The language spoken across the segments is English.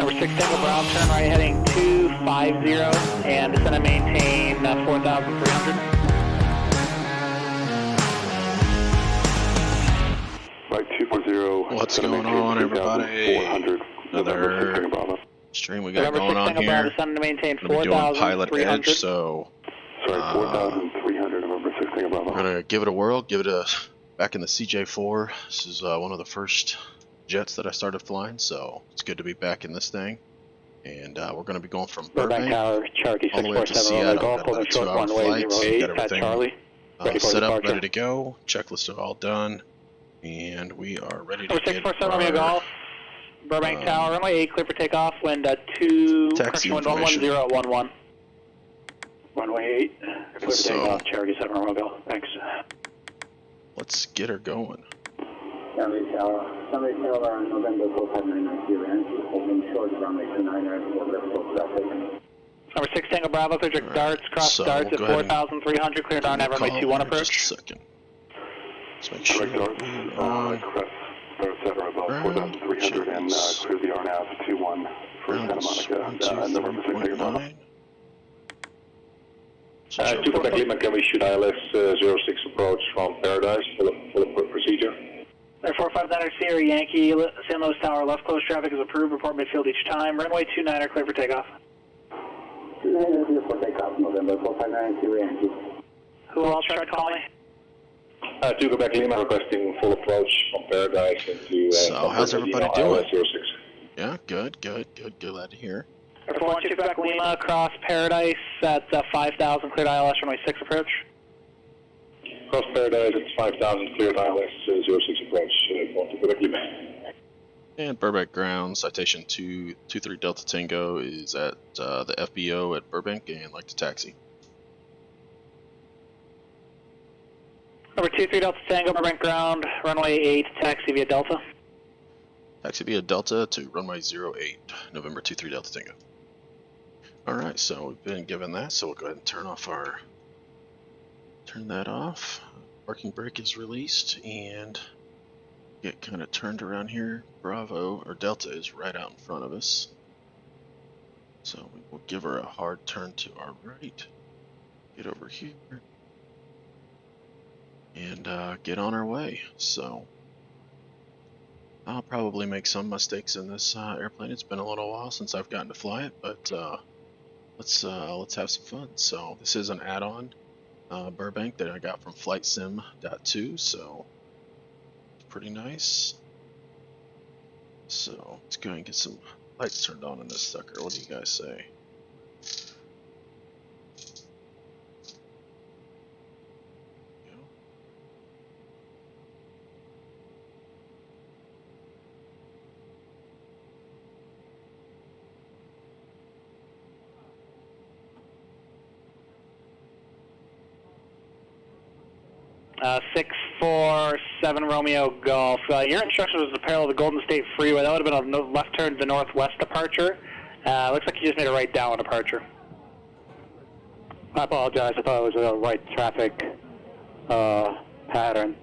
Number 6 Tango Brown, turn right heading 250 and descend and maintain 4,300. Right, 240. What's going on, everybody? Another stream we got going on here. Descend and maintain We're doing Pilot Edge, so sorry, 4,300. Number 6 Tango Bravo. we're gonna give it a whirl. Give it a back in the CJ4. This is one of the first jets that I started flying, so it's good to be back in this thing. And we're going to be going from Burbank Tower, Cherokee all the way up to Seattle. Got about a 2-hour flight. Got everything set up, ready to go. Checklists are all done, and we are ready to get our Golf. Burbank Tower, runway 8, clear for takeoff. Wind 2, taxi wind information. 11011. Runway 8, clear for So- takeoff. Cherokee 7 Romeo Golf. Thanks. Let's get her going. Sunday Tower, November 459 and holding short runway 29 for left full traffic. Number 6 Tango Bravo, clear direct darts, cross So darts we'll at go ahead and 4,300, clear down, runway Call 21 in approach. Just a second. Let's make sure Direct that darts, we are crest, start 7 above 4,300 and clear the RNAV 21 for Santa Monica, November 6 Tango Bravo. 9. 2 Quebec Lima, can we shoot ILS 06 approach from Paradise for the procedure? 459 Sierra Yankee, San Luis Tower, left close traffic is approved, report midfield each time. Runway 29 clear for takeoff. 29 clear for takeoff, November 459 Sierra Yankee. Who else tried calling? 2 Quebec Lima requesting full approach from Paradise into So how's everybody ILS doing? 06. Yeah, good. Glad to hear. 412 Quebec Lima, across Paradise at 5,000, cleared ILS, runway 6 approach. Cross Paradise at 5,000, cleared ILS 06 approach, going to Quebec Lima. And Burbank ground, citation 223 Delta Tango is at the FBO at Burbank and like to taxi. Number 23 Delta Tango, Burbank ground, runway 8, taxi via Delta. Taxi via Delta to runway 08, November 23 Delta Tango. Alright, so we've been given that, so we'll go ahead and turn that off. Parking brake is released and get kind of turned around here. Bravo, or Delta is right out in front of us. So we will give her a hard turn to our right. Get over here. And get on our way. So I'll probably make some mistakes in this airplane. It's been a little while since I've gotten to fly it, but let's have some fun. So this is an add-on Burbank that I got from FlightSim.2, so it's pretty nice. So let's go and get some lights turned on in this sucker. What do you guys say? Uh, 647 Romeo Golf. Your instruction was to parallel the Golden State Freeway. That would have been a left turn to northwest departure. Looks like you just made a right down departure. I apologize. I thought it was a right traffic pattern.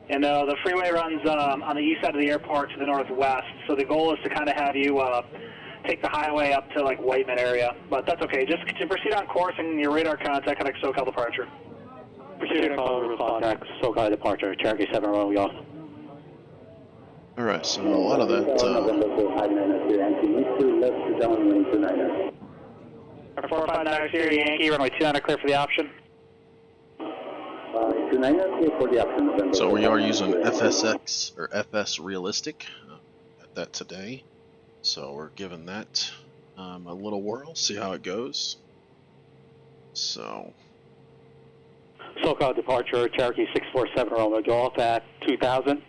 And the freeway runs on the east side of the airport to the northwest. So the goal is to kind of have you take the highway up to like Whiteman area. But that's okay. Just proceed on course and your radar contact connect SoCal departure. Proceed on contact SoCal departure. Cherokee 7 Romeo Golf. Alright, so a lot of that November 459 Sierra Yankee, east to left to downwind 29. 459 Sierra Yankee, runway 29 clear for the option. 29 clear for the option, November. So we are using FSX or FS Realistic at that today. So we're giving that a little whirl, see how it goes. So SoCal departure, Cherokee 647 Romeo Golf at 2,000.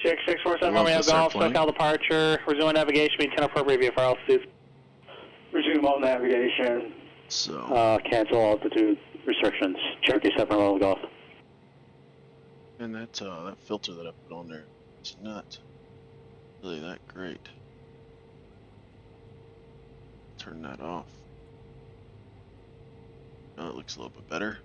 Cherokee 647 Love Romeo this Golf, airplane. SoCal departure, resume navigation, maintain appropriate VFR altitude. Resume all navigation. so Cancel altitude restrictions. Cherokee 7 Romeo Golf. and that filter that I put on there, it's not really that great. Turn that off. Oh, it looks a little bit better.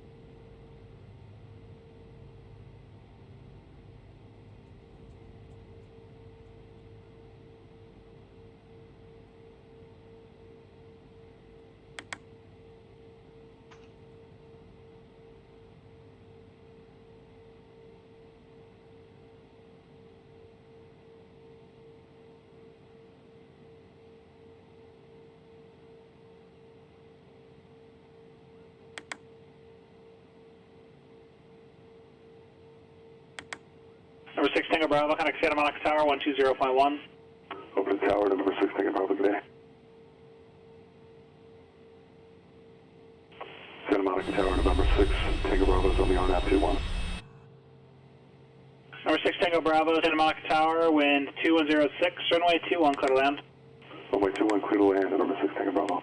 6 Tango Bravo, contact Santa Monica Tower 120.1. Over to tower, November 6 Tango Bravo, good day. Santa Monica Tower, November 6 Tango Bravo is on the RNAV 21. Number 6 Tango Bravo, Santa Monica Tower, wind 2106, runway 21, clear to land. Runway 21, clear to land, November 6 Tango Bravo.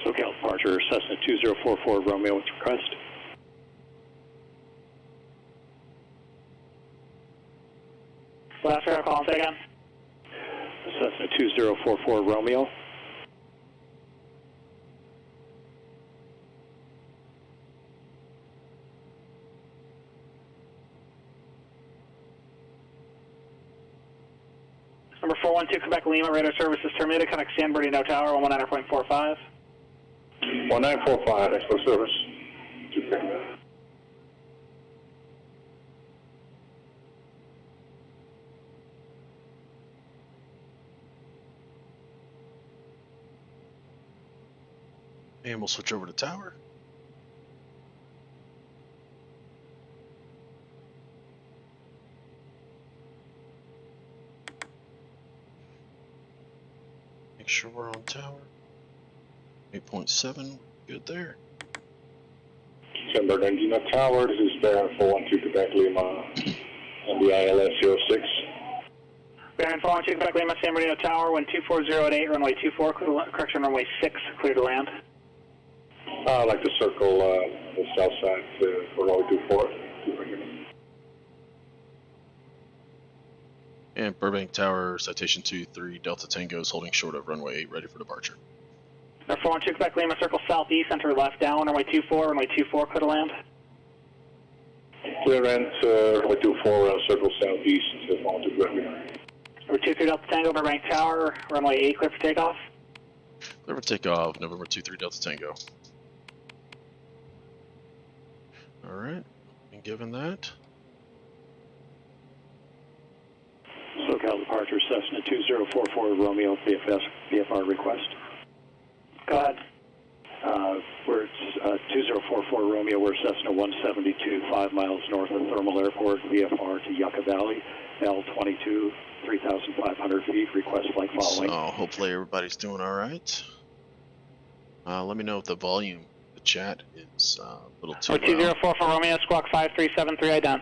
SoCal departure, Cessna 2044 Romeo with request. Last air call, say again. Cessna 2044 Romeo. Number 412 Quebec Lima, radar services terminated, contact San Bernardino Tower 119.45. 1945, Expo service. And we'll switch over to tower. Make sure we're on tower. 8.7, good there. San Bernardino Tower, this is Baron 412 Quebec Lima, and the ILS 06. Baron 412 Quebec Lima, San Bernardino Tower, wind 24088, runway 24, correction, runway 6, clear to land. I'd like to circle the south side for runway 24. And Burbank Tower, Citation 23, Delta Tango is holding short of runway 8, ready for departure. Number 412 Quebec Lima, circle southeast, enter left down, runway 24, runway 24, clear to land. Clearance, runway 24, circle southeast, on to Quebec Lima. Number 23 Delta Tango, Burbank Tower, runway 8, clear for takeoff. Clear for takeoff, November 23 Delta Tango. Alright, and given that, SoCal departure, Cessna 2044 Romeo, VFR request. Go ahead. We're 2044 Romeo, we're Cessna 172, 5 miles north of Thermal Airport, VFR to Yucca Valley, L22, 3,500 feet, request flight following. so hopefully everybody's doing alright. Let me know if the volume, the chat is a little too Number loud. 204 for Romeo, squawk 5373, ident.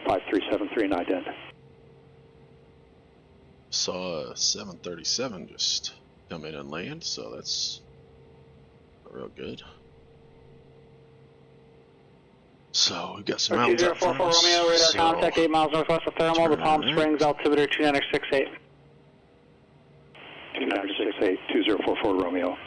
5373 and ident. Saw a 737 just come in and land, so that's real good. So we got some mountains up 204 front, for Romeo, radar so contact 8 miles northwest of Thermal, the Palm turn Springs, altimeter 2968. 2968, 2044 Romeo.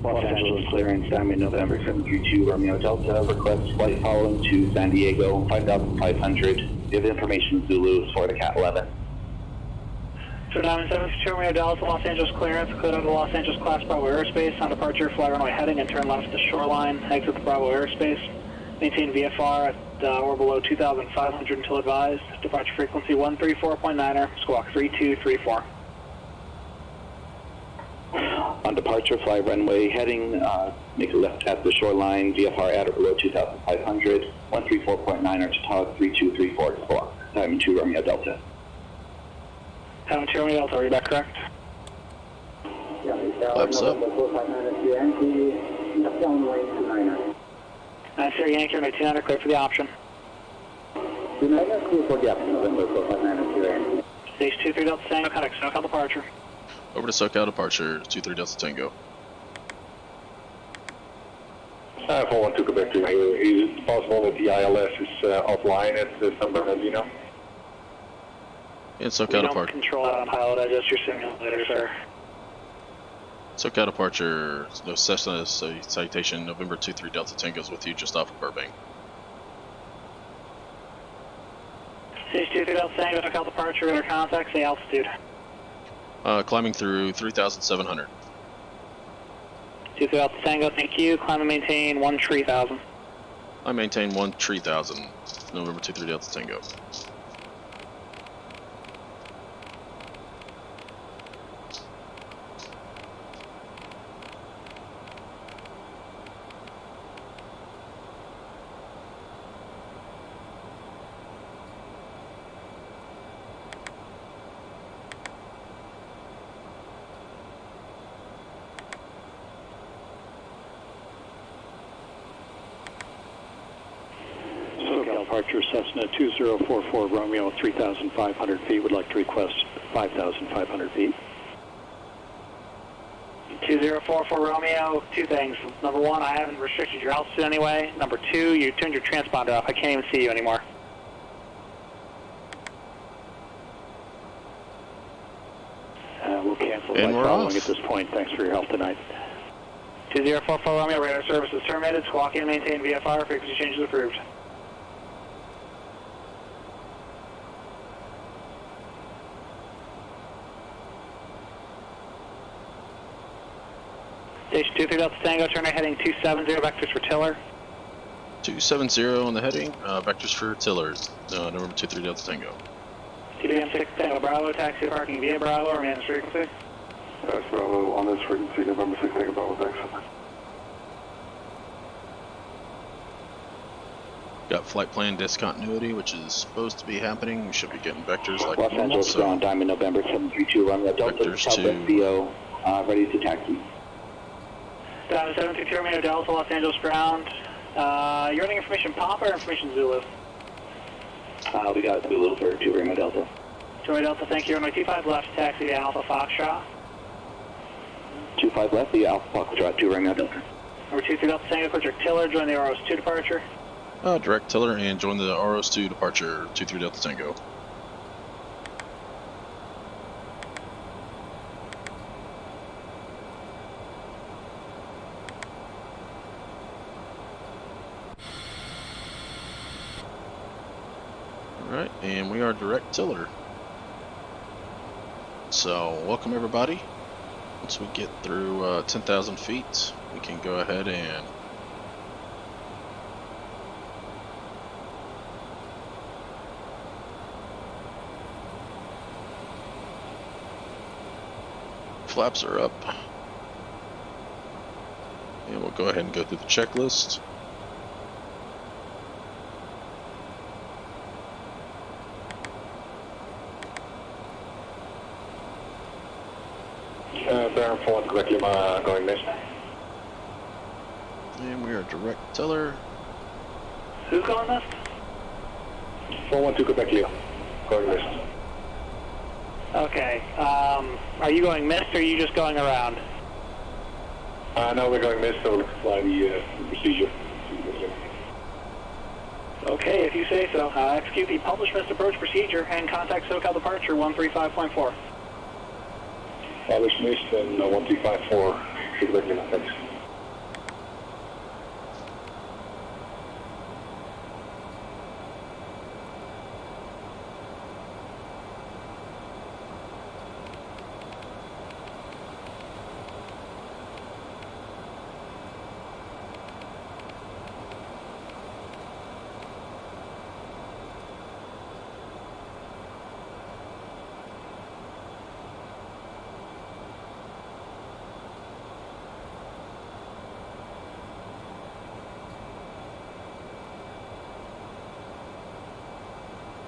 Los Angeles clearance, Diamond November 732 Romeo Delta, request flight following to San Diego, 5,500. Give information Zulu, Florida Cat 11. So Diamond 732 Romeo Delta, Los Angeles clearance, cleared out of Los Angeles Class Bravo airspace, on departure, fly runway heading and turn left to shoreline, exit the Bravo airspace, maintain VFR at or below 2,500 until advised, departure frequency 134.9er, squawk 3234. On departure, fly runway heading, make a left at the shoreline, VFR at or below 2,500, 134.9er to TOG 3234 squawk. Diamond 2 Romeo Delta. Diamond 2 Romeo Delta, are you back correct? Flaps up. 9-0 Yankee, runway 29er, clear for the option. 29er, clear for the option, November 459 Stage 23 Delta Tango, contact SoCal departure. over to SoCal departure, 23 Delta Tango. 412 Quebec Lima, is it possible that the ILS is offline at San Bernardino? And We SoCal don't departure. control that on pilot, adjust your simulator, sir. SoCal departure, no Cessna Citation, November 23 Delta Tango's with you just off of Burbank. Stage 23 Delta Tango, SoCal departure, radar contact, say altitude. Climbing through 3,700. 23 Delta Tango, thank you. Climb and maintain 13,000. I maintain 13,000, November 23 Delta Tango. Departure Cessna 2044 Romeo 3,500 feet. Would like to request 5,500 feet. 2044 Romeo, two things. Number one, I haven't restricted your altitude anyway. Number two, you turned your transponder off. I can't even see you anymore. We'll cancel And by we're following off. at this point. Thanks for your help tonight. 2044 Romeo, radar service is terminated. Squawk in, maintain VFR. Frequency changes approved. Station 23 Delta Tango, turn right heading 270, vectors for Tiller. 270 on the heading, vectors for Tillers, November 23 Delta Tango. TDM 6 Tango Bravo, taxi parking via Bravo, or managed frequency. That's Bravo on this frequency, November 6 Tango Bravo, exit. Got flight plan discontinuity, which is supposed to be happening. We should be getting vectors like Los normal, Angeles ground, Diamond November 732 Romeo Delta, Vectors Southwest to- VO, ready to taxi. Diamond 732 Romeo Delta, Los Angeles ground. You're running information Papa or information Zulu? We got Zulu for 2 Romeo Delta. Romeo Delta, thank you. Runway 25 left, taxi to Alpha Foxtrot. 25 left, the Alpha Foxtrot 2 Romeo Delta. Number 23 Delta Tango, quick Tiller, join the ROS 2 departure. direct Tiller and join the ROS2 departure, 23 Delta Tango. Alright, and we are direct Tiller. So, welcome everybody. Once we get through 10,000 feet, we can go ahead and flaps are up. And we'll go ahead and go through the checklist. Baron 4, Quebec Lima, going missed. And we are direct Tiller. Who's going this? 412 Quebec Lima, going missed. Okay, are you going missed or are you just going around? No, we're going missed, so we'll fly the procedure. Okay, if you say so. Execute the published missed approach procedure and contact SoCal departure 135.4. Published missed and 1354 Quebec Lima, thanks.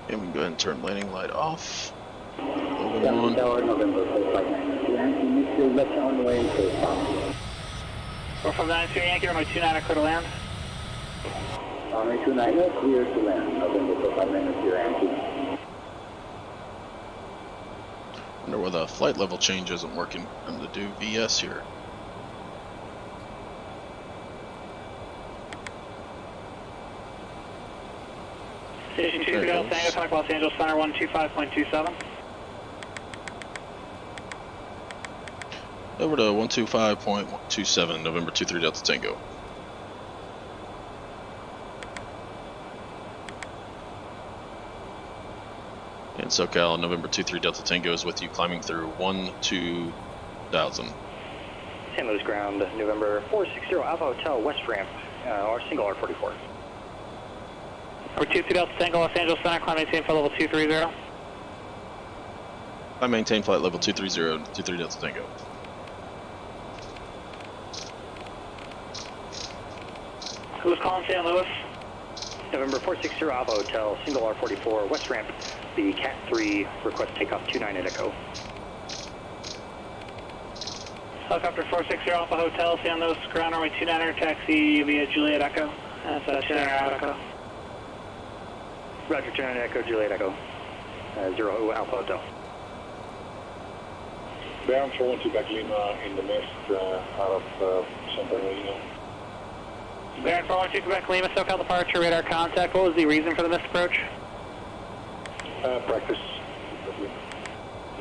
And we can go ahead and turn landing light off. Seven Tower, November 459. Yankee, Missile, left on way, so far. We're from 92 Yankee, runway 29, clear to land. Runway 29, clear to land, November 459, Yankee. Wonder why the flight level change isn't working. I'm to do VS here. Station 2 There it Delta goes. Tango, contact Los Angeles Center 125.27. Over to 125.27, November 23 Delta Tango. And SoCal, November 23 Delta Tango is with you, climbing through 12,000. St. Louis ground, November 460 Alpha Hotel West Ramp, our single R44. Number 23 Delta Tango, Los Angeles Center, climb maintain for level 230. I maintain flight level 230, 23 Delta Tango. Who's calling San Luis? November 460 Alpha Hotel, single R44, west ramp, the Cat 3, request takeoff 29 at Echo. Helicopter 460 Alpha Hotel, San Luis, ground runway 29er, taxi via Juliet Echo. That's 29er Echo. Roger, 29 Echo, Juliet Echo, 0 Alpha Hotel. Bear 412 back Lima in the mist out of San Bernardino. Baron 412 Quebec Lima, SoCal departure, radar contact. What was the reason for the missed approach? Practice.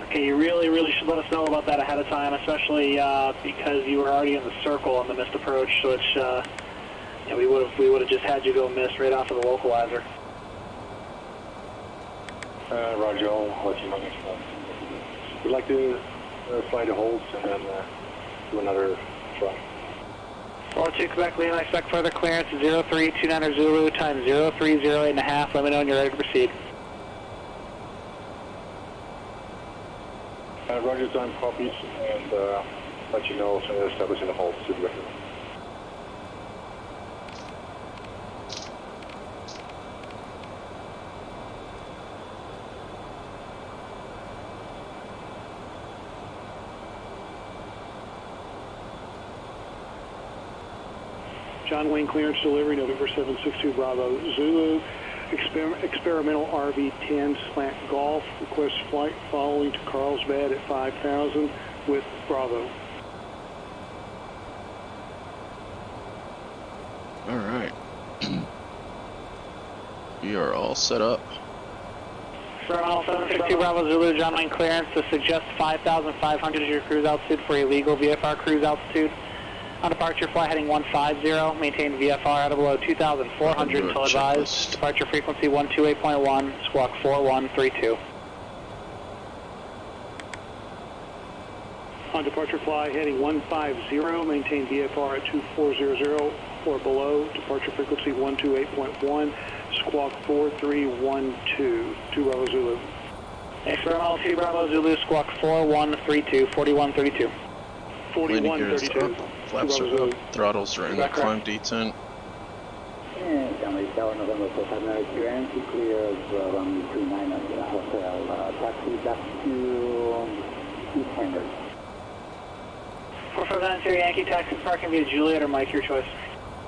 Okay, you really should let us know about that ahead of time, especially because you were already in the circle on the missed approach, which we would have just had you go missed right off of the localizer. Roger, I'll let you know next time. We'd like to fly the holds and then do another try. 412 Quebec Lima, expect further clearance 0329 Zulu, time 0308.5. Let me know when you're ready to proceed. Roger, time copies, and let you know as soon as establishing the holds to the record. John Wayne clearance delivery, November 762 Bravo Zulu, experimental RV-10 slant golf, request flight following to Carlsbad at 5,000 with Bravo. All right. We are all set up. Experimental 762 Bravo Zulu, John Wayne clearance to suggest 5,500 as your cruise altitude for a legal VFR cruise altitude. On departure, fly heading 150, maintain VFR out of below 2,400 until advised. Departure frequency 128.1, squawk 4132. On departure, fly heading 150, maintain VFR at 2400 or below. Departure frequency 128.1, squawk 4312, 2 Bravo Zulu. Experimental 2 Bravo Zulu, squawk 4132, 4132. 4132. Flaps are up, throttles are in the climb detent. Family Tower, November 459, clearance, clear runway 29 at the hotel. Taxi back to East Hamburg. 459 Yankee, taxi parking via Juliet or Mike, your choice.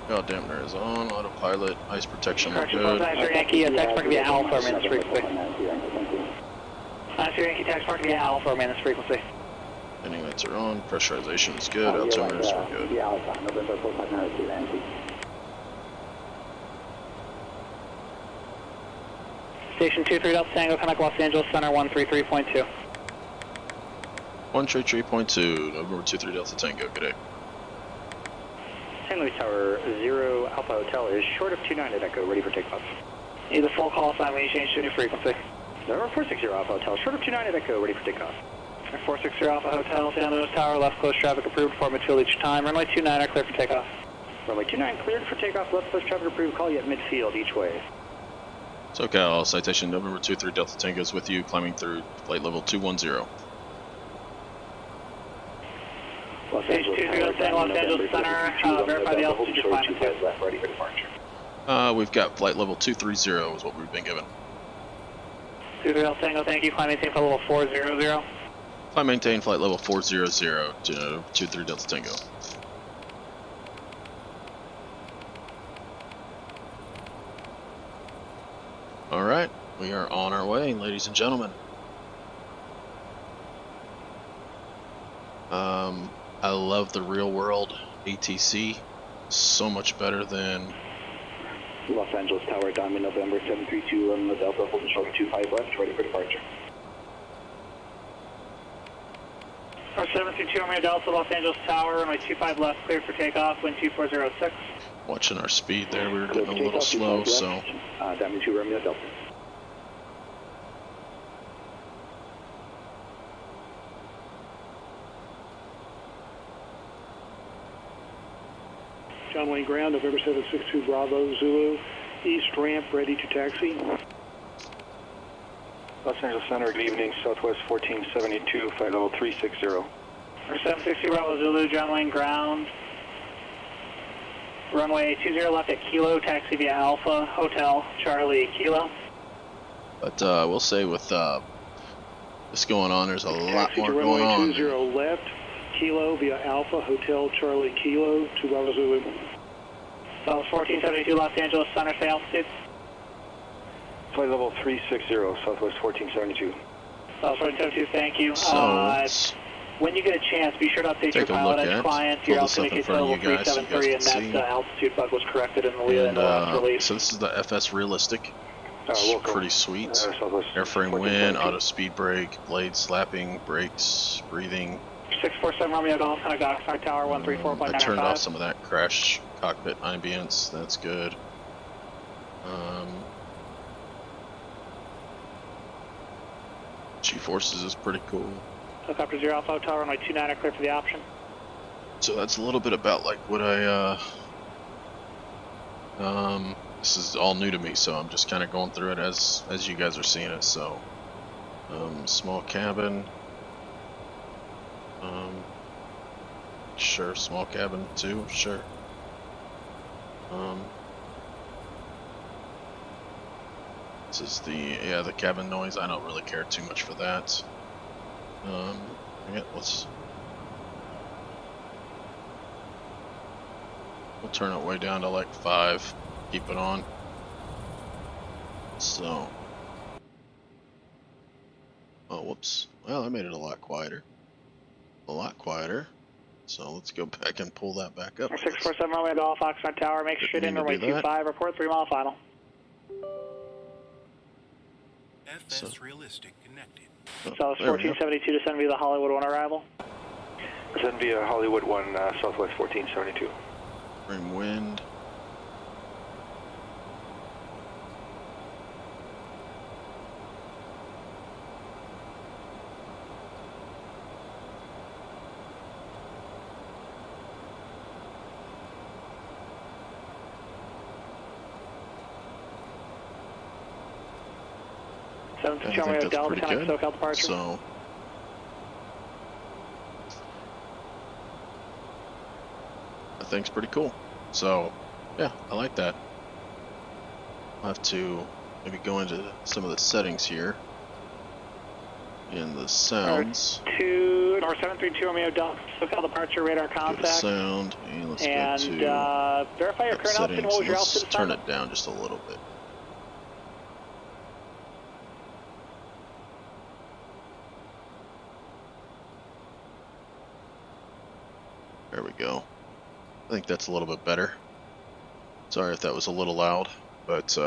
God damn, is on, autopilot, ice protection, we're Correction, good. 459 Yankee, taxi parking via Alpha or maintenance frequency. 459 Yankee, taxi parking via Alpha or maintenance frequency. Landing lights are on, pressurization is good, altimeters are good. The Alpha, November 459 Yankee. Station 23 Delta Tango, Connect Los Angeles Center 133.2. 133.2, November 23 Delta Tango, good day. San Luis Tower, 0 Alpha Hotel is short of 29 at Echo, ready for takeoff. Need the full call sign when you change to new frequency. November 460 Alpha Hotel, short of 29 at Echo, ready for takeoff. 460 Alpha Hotel, San Luis Tower, left close traffic approved, form field each time. Runway 29 are clear for takeoff. Runway 29 cleared for takeoff, left close traffic approved, call you at midfield each way. SoCal, Citation November 23 Delta Tango is with you, climbing through flight level 210. Stage 23 Delta Tango, Los Angeles Center, verify the altitude you're climbing to. Ready for departure. We've got flight level 230 is what we've been given. 23 Delta Tango, thank you, climb maintain for level 400. Climb maintain flight level 400 to 23 Delta Tango. Alright, we are on our way, ladies and gentlemen. I love the real world ATC. So much better than Los Angeles Tower, Diamond November 732, on the Delta, holding short 25 left, ready for departure. 732 Romeo Delta, Los Angeles Tower, runway 25 left, cleared for takeoff, wind 2406. watching our speed there. We were getting a little slow, so. Diamond 2 Romeo Delta. John Wayne ground, November 762 Bravo Zulu. East ramp ready to taxi. Los Angeles Center, good evening, Southwest 1472, flight level 360. For 760 Bravo Zulu, John Wayne ground. Runway 20 left at Kilo, taxi via Alpha, Hotel, Charlie, Kilo. But I will say with this going on, there's a lot more going on. Runway 20 left, Kilo via Alpha, Hotel, Charlie, Kilo, to Bravo Zulu. South 1472 Los Angeles Center, say altitude. Flight level 360, Southwest 1472. South 1472, thank you. So, when you get a chance, be sure to update your pilot edge clients. Your altimeter level 373, and that altitude bug was corrected in the release. So this is the FS Realistic. It's pretty sweet. Airframe win, auto speed brake, blade slapping, brakes, breathing. 647 Romeo Golf, kind of got tower 134.95. I turned off some of that crash cockpit ambience. That's good. G-forces is pretty cool. Helicopter 0 Alpha, tower runway 29 are clear for the option. So that's a little bit about like what I this is all new to me, so I'm just kind of going through it as you guys are seeing it. So small cabin, sure, small cabin too, sure. This is the cabin noise. I don't really care too much for that. Yeah, we'll turn it way down to like 5. Keep it on. So, oh, whoops. Well, I made it a lot quieter. A lot quieter. So let's go back and pull that back up. 647 Romeo Golf, Oxnard Tower, make sure in runway 25, report 3 mile final. FS Realistic connected. South 1472 descend via the Hollywood 1 arrival. Descend via Hollywood 1, Southwest 1472. Bring wind. I think that's pretty good. So, I think it's pretty cool. So, yeah, I like that. I'll have to maybe go into some of the settings here. In the sounds. North 732 Romeo Delta, SoCal departure radar contact. Sound, and let's go to verify your current altitude. What was your altitude? Turn it down just a little bit. There we go. I think that's a little bit better. Sorry if that was a little loud, but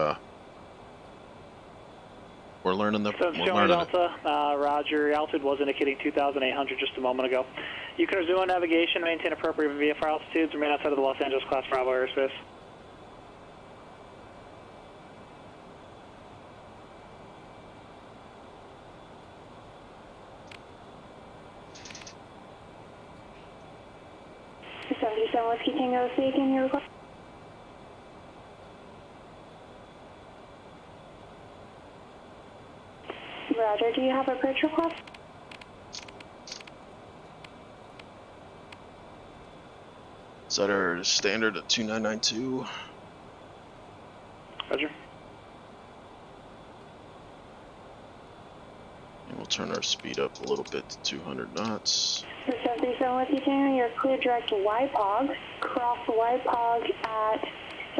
we're learning the. Delta, Roger. Altitude was indicating 2,800 just a moment ago. You can resume navigation, maintain appropriate VFR altitudes, remain outside of the Los Angeles Class Bravo airspace. Whiskey Tango, can you request? Roger, do you have a approach request? Set our standard at 2992. Roger. And we'll turn our speed up a little bit to 200 knots. 737 Whiskey Tango, you're clear direct to YPOG. Cross YPOG at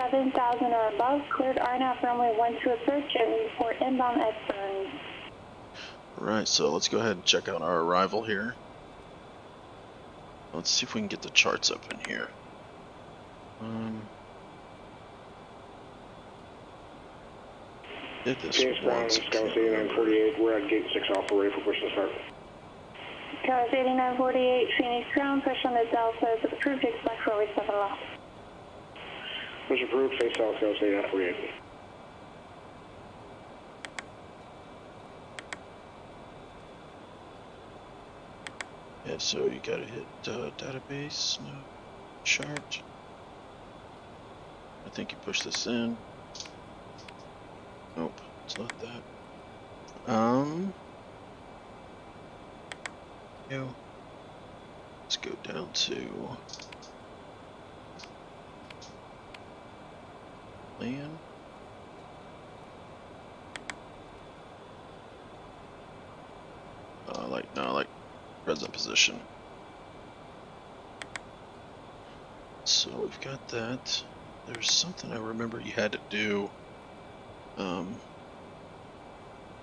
7,000 or above. Cleared RNAV runway 12 approach and report inbound at Burns. Alright, so let's go ahead and check out our arrival here. Let's see if we can get the charts up in here. Did this once. Scouts 8948, we're at gate 6 Alpha, ready for push to start. Scouts 8948, Phoenix ground, push on the Delta, is approved, expect for 7 left. Push approved, face south, Scouts 8948. Yeah, so you gotta hit database, chart. I think you push this in. it's not that. Let's go down to plan. I like present position. So we've got that. There's something I remember you had to do.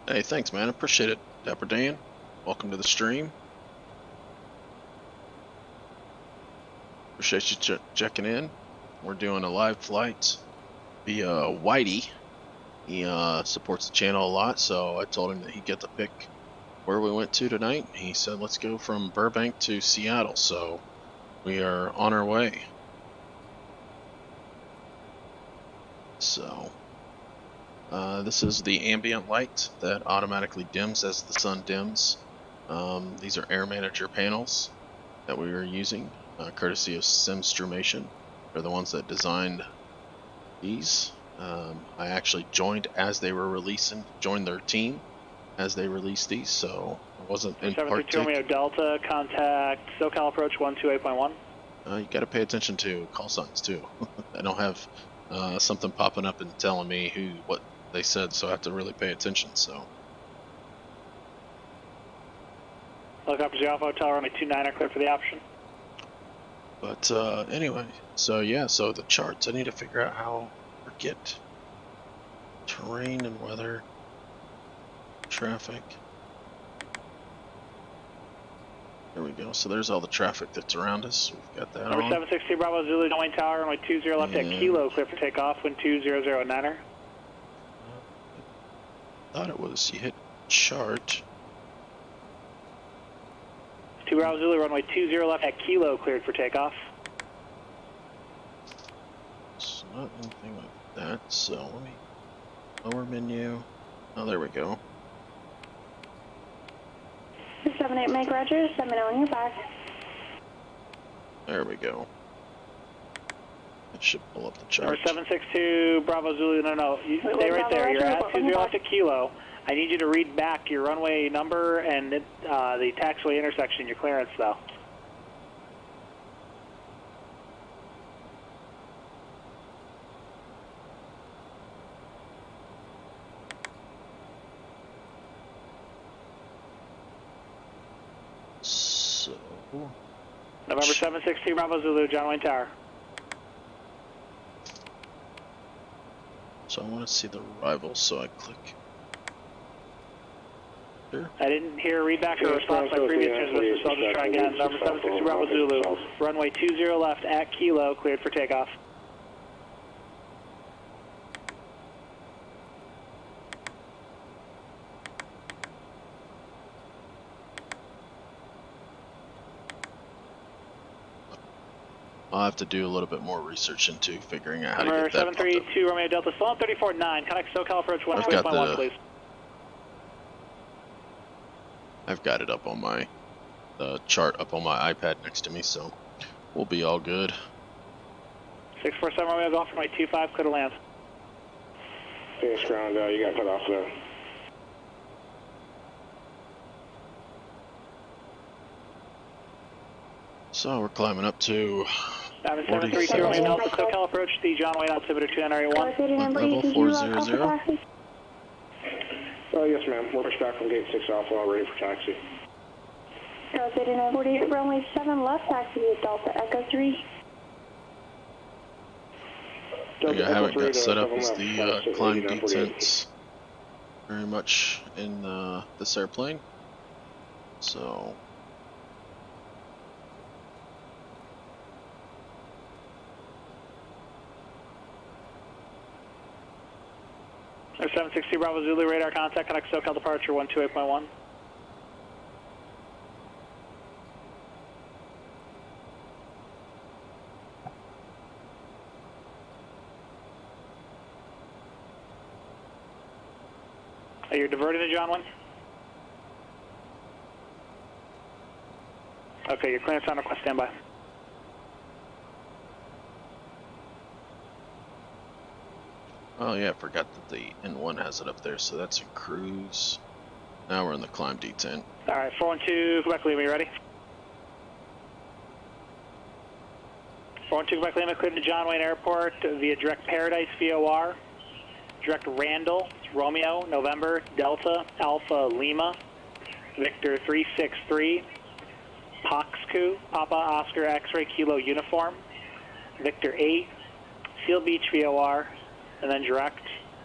Hey, thanks, man. Appreciate it, Dapper Dan. Welcome to the stream. Appreciate you checking in. We're doing a live flight via Whitey. He supports the channel a lot, so I told him that he'd get to pick where we went to tonight. He said, let's go from Burbank to Seattle, so we are on our way. So, this is the ambient light that automatically dims as the sun dims. These are Air Manager panels that we are using, courtesy of SIMSTRUMETATION. They're the ones that designed these. I actually joined as they were joined their team as they released these, so I wasn't in part. 732 Romeo Delta, contact SoCal approach 128.1. You got to pay attention to call signs too. I don't have something popping up and telling me what they said, so I have to really pay attention. So. Helicopter Alpha Hotel, runway 29 are clear for the option. But anyway, so yeah, so the charts, I need to figure out how to get terrain and weather, traffic. There we go. So there's all the traffic that's around us. We've got that Number on. 762 Bravo Zulu, Knowing Tower, runway 20 left at Kilo, clear for takeoff, wind 2009er. I thought it was, you hit chart. 2 Bravo Zulu, runway 20 left at Kilo, cleared for takeoff. It's not anything like that, so let me lower menu. Oh, there we go. 78 Meg Roger, 7 on your back. There we go. It should pull up the chart. Number 762 Bravo Zulu, no, you stay right there. You're at 20 left at Kilo. I need you to read back your runway number and the taxiway intersection, your clearance though. So, November 762 Bravo Zulu, John Wayne Tower. So I want to see the arrival, so I click. Here. I didn't hear a readback or response by previous transmission, so I'll just try again. Number 760 Bravo Zulu, runway 20 left at Kilo, cleared for takeoff. I'll have to do a little bit more research into figuring out how Number to get that. 732 Romeo Delta, still on 34.9, contact SoCal approach 1.1, please. I've got it up on my chart up on my iPad next to me, so we'll be all good. 647 Romeo Golf, runway 25, clear to land. Phoenix ground, you got cut off there. So we're climbing up to 732 Romeo Delta, SoCal approach, the John Wayne altimeter 291. Level 400. Yes, ma'am. We're pushed back from gate 6 Alpha, ready for taxi. 3948, runway 7 left, taxi to Delta Echo 3. I haven't got set up as the climb detents very much in this airplane, so. Number 760 Bravo Zulu, radar contact, connect SoCal departure 128.1. You're diverted to John Wayne? Okay, your clearance on request, standby. Oh yeah, I forgot that the N1 has it up there, so that's in cruise. Now we're in the climb D10. Alright, 412, Quebec Lima, you ready? 412 Quebec Lima, cleared to John Wayne Airport via direct Paradise VOR, direct Randall, Romeo, November, Delta, Alpha, Lima, Victor 363, Poxcu, Papa Oscar X-Ray Kilo Uniform, Victor 8, Seal Beach VOR, and then direct,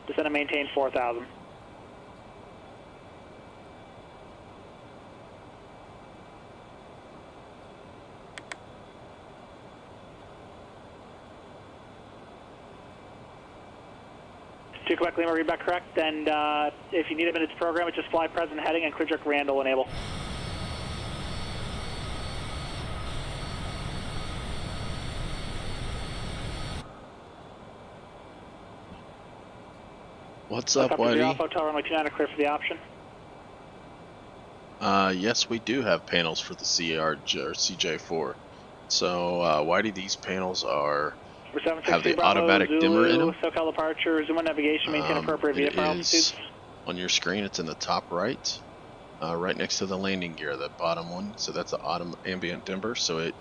descend and maintain 4,000. To Quebec Lima, read back correct, and if you need a minute's program, it's just fly present heading and clear direct Randall enable. What's up, Whitey? Hotel runway 29 clear for the option. Yes, we do have panels for the CJ4. So, Whitey, these panels have the automatic dimmer in them. SoCal departure, resume on navigation, maintain appropriate VFR altitudes. On your screen, it's in the top right, right next to the landing gear, the bottom one. So that's the ambient dimmer. So it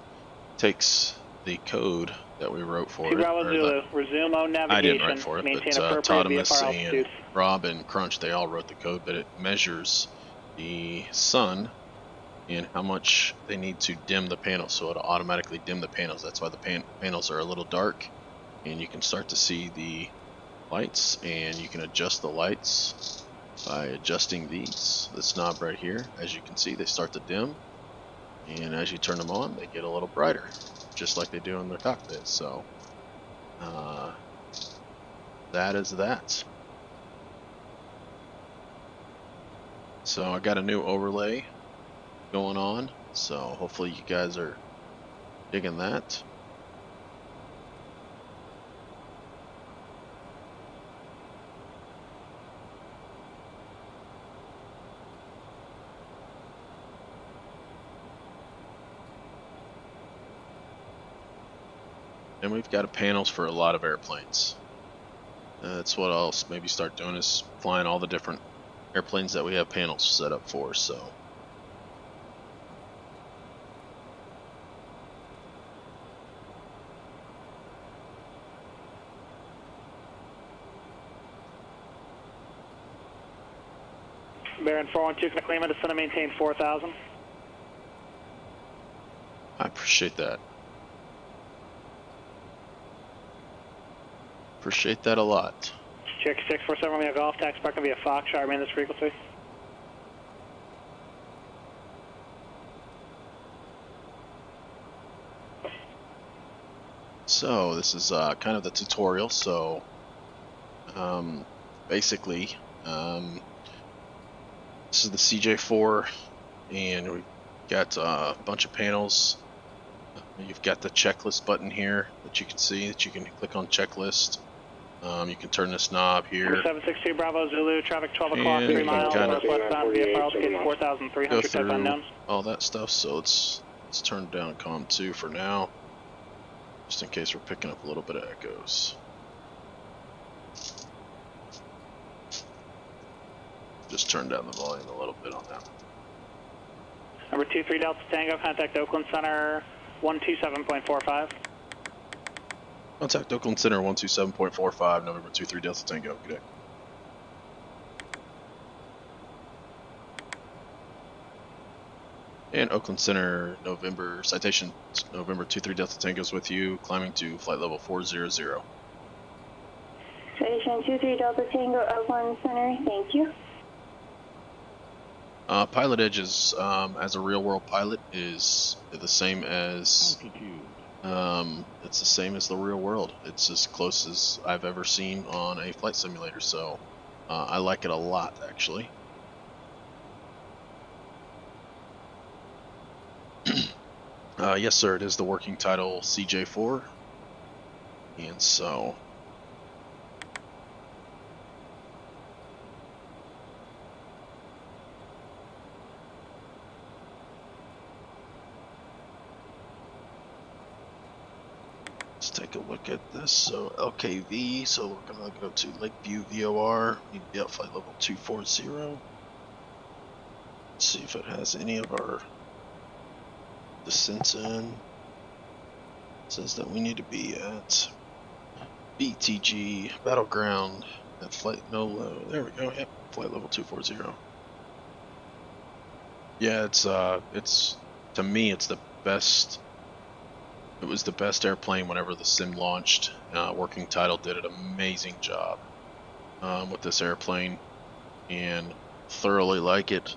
takes the code that we wrote for it. Resume on navigation. I didn't write for it, maintain but Totemus and altitudes. Rob and Crunch, they all wrote the code, but it measures the sun and how much they need to dim the panels, so it'll automatically dim the panels. That's why the panels are a little dark, and you can start to see the lights, and you can adjust the lights by adjusting this knob right here. As you can see, they start to dim, and as you turn them on, they get a little brighter, just like they do in their cockpit. So that is that. So I got a new overlay going on, so hopefully you guys are digging that. And we've got panels for a lot of airplanes. That's what I'll maybe start doing, is flying all the different airplanes that we have panels set up for. So Baron 412, Quebec Lima, descend and maintain 4,000. I appreciate that. Appreciate that a lot. Check 647 Romeo Golf, tax parking via Foxtrot, remain this frequency. So this is kind of the tutorial. So basically, this is the CJ4, and we've got a bunch of panels. You've got the checklist button here that you can see, that you can click on checklist. You can turn this knob here. 762 Bravo Zulu, traffic 12 o'clock, 3 miles, northwestbound, VFR altitude 4,300, type unknown. All that stuff, so let's turn down COM 2 for now, just in case we're picking up a little bit of echoes. Just turn down the volume a little bit on that one. Number 23 Delta Tango, contact Oakland Center 127.45. Contact Oakland Center 127.45, November 23 Delta Tango. Good day. And Oakland Center, November, citation November 23 Delta Tango's with you, climbing to flight level 400. Citation 23 Delta Tango, Oakland Center, thank you. Pilot edge is, as a real world pilot, is the same as it's the same as the real world. It's as close as I've ever seen on a flight simulator, so I like it a lot, actually. Yes, sir, it is the working title CJ4, and so let's take a look at this. So LKV, so we're gonna go to Lakeview VOR. Need to be at flight level 240. Let's see if it has any of our descents in. It says that we need to be at BTG Battleground at flight no low. There we go. Yep, flight level 240. Yeah, it's to me it's the best. It was the best airplane whenever the sim launched. Working Title did an amazing job with this airplane, and thoroughly like it.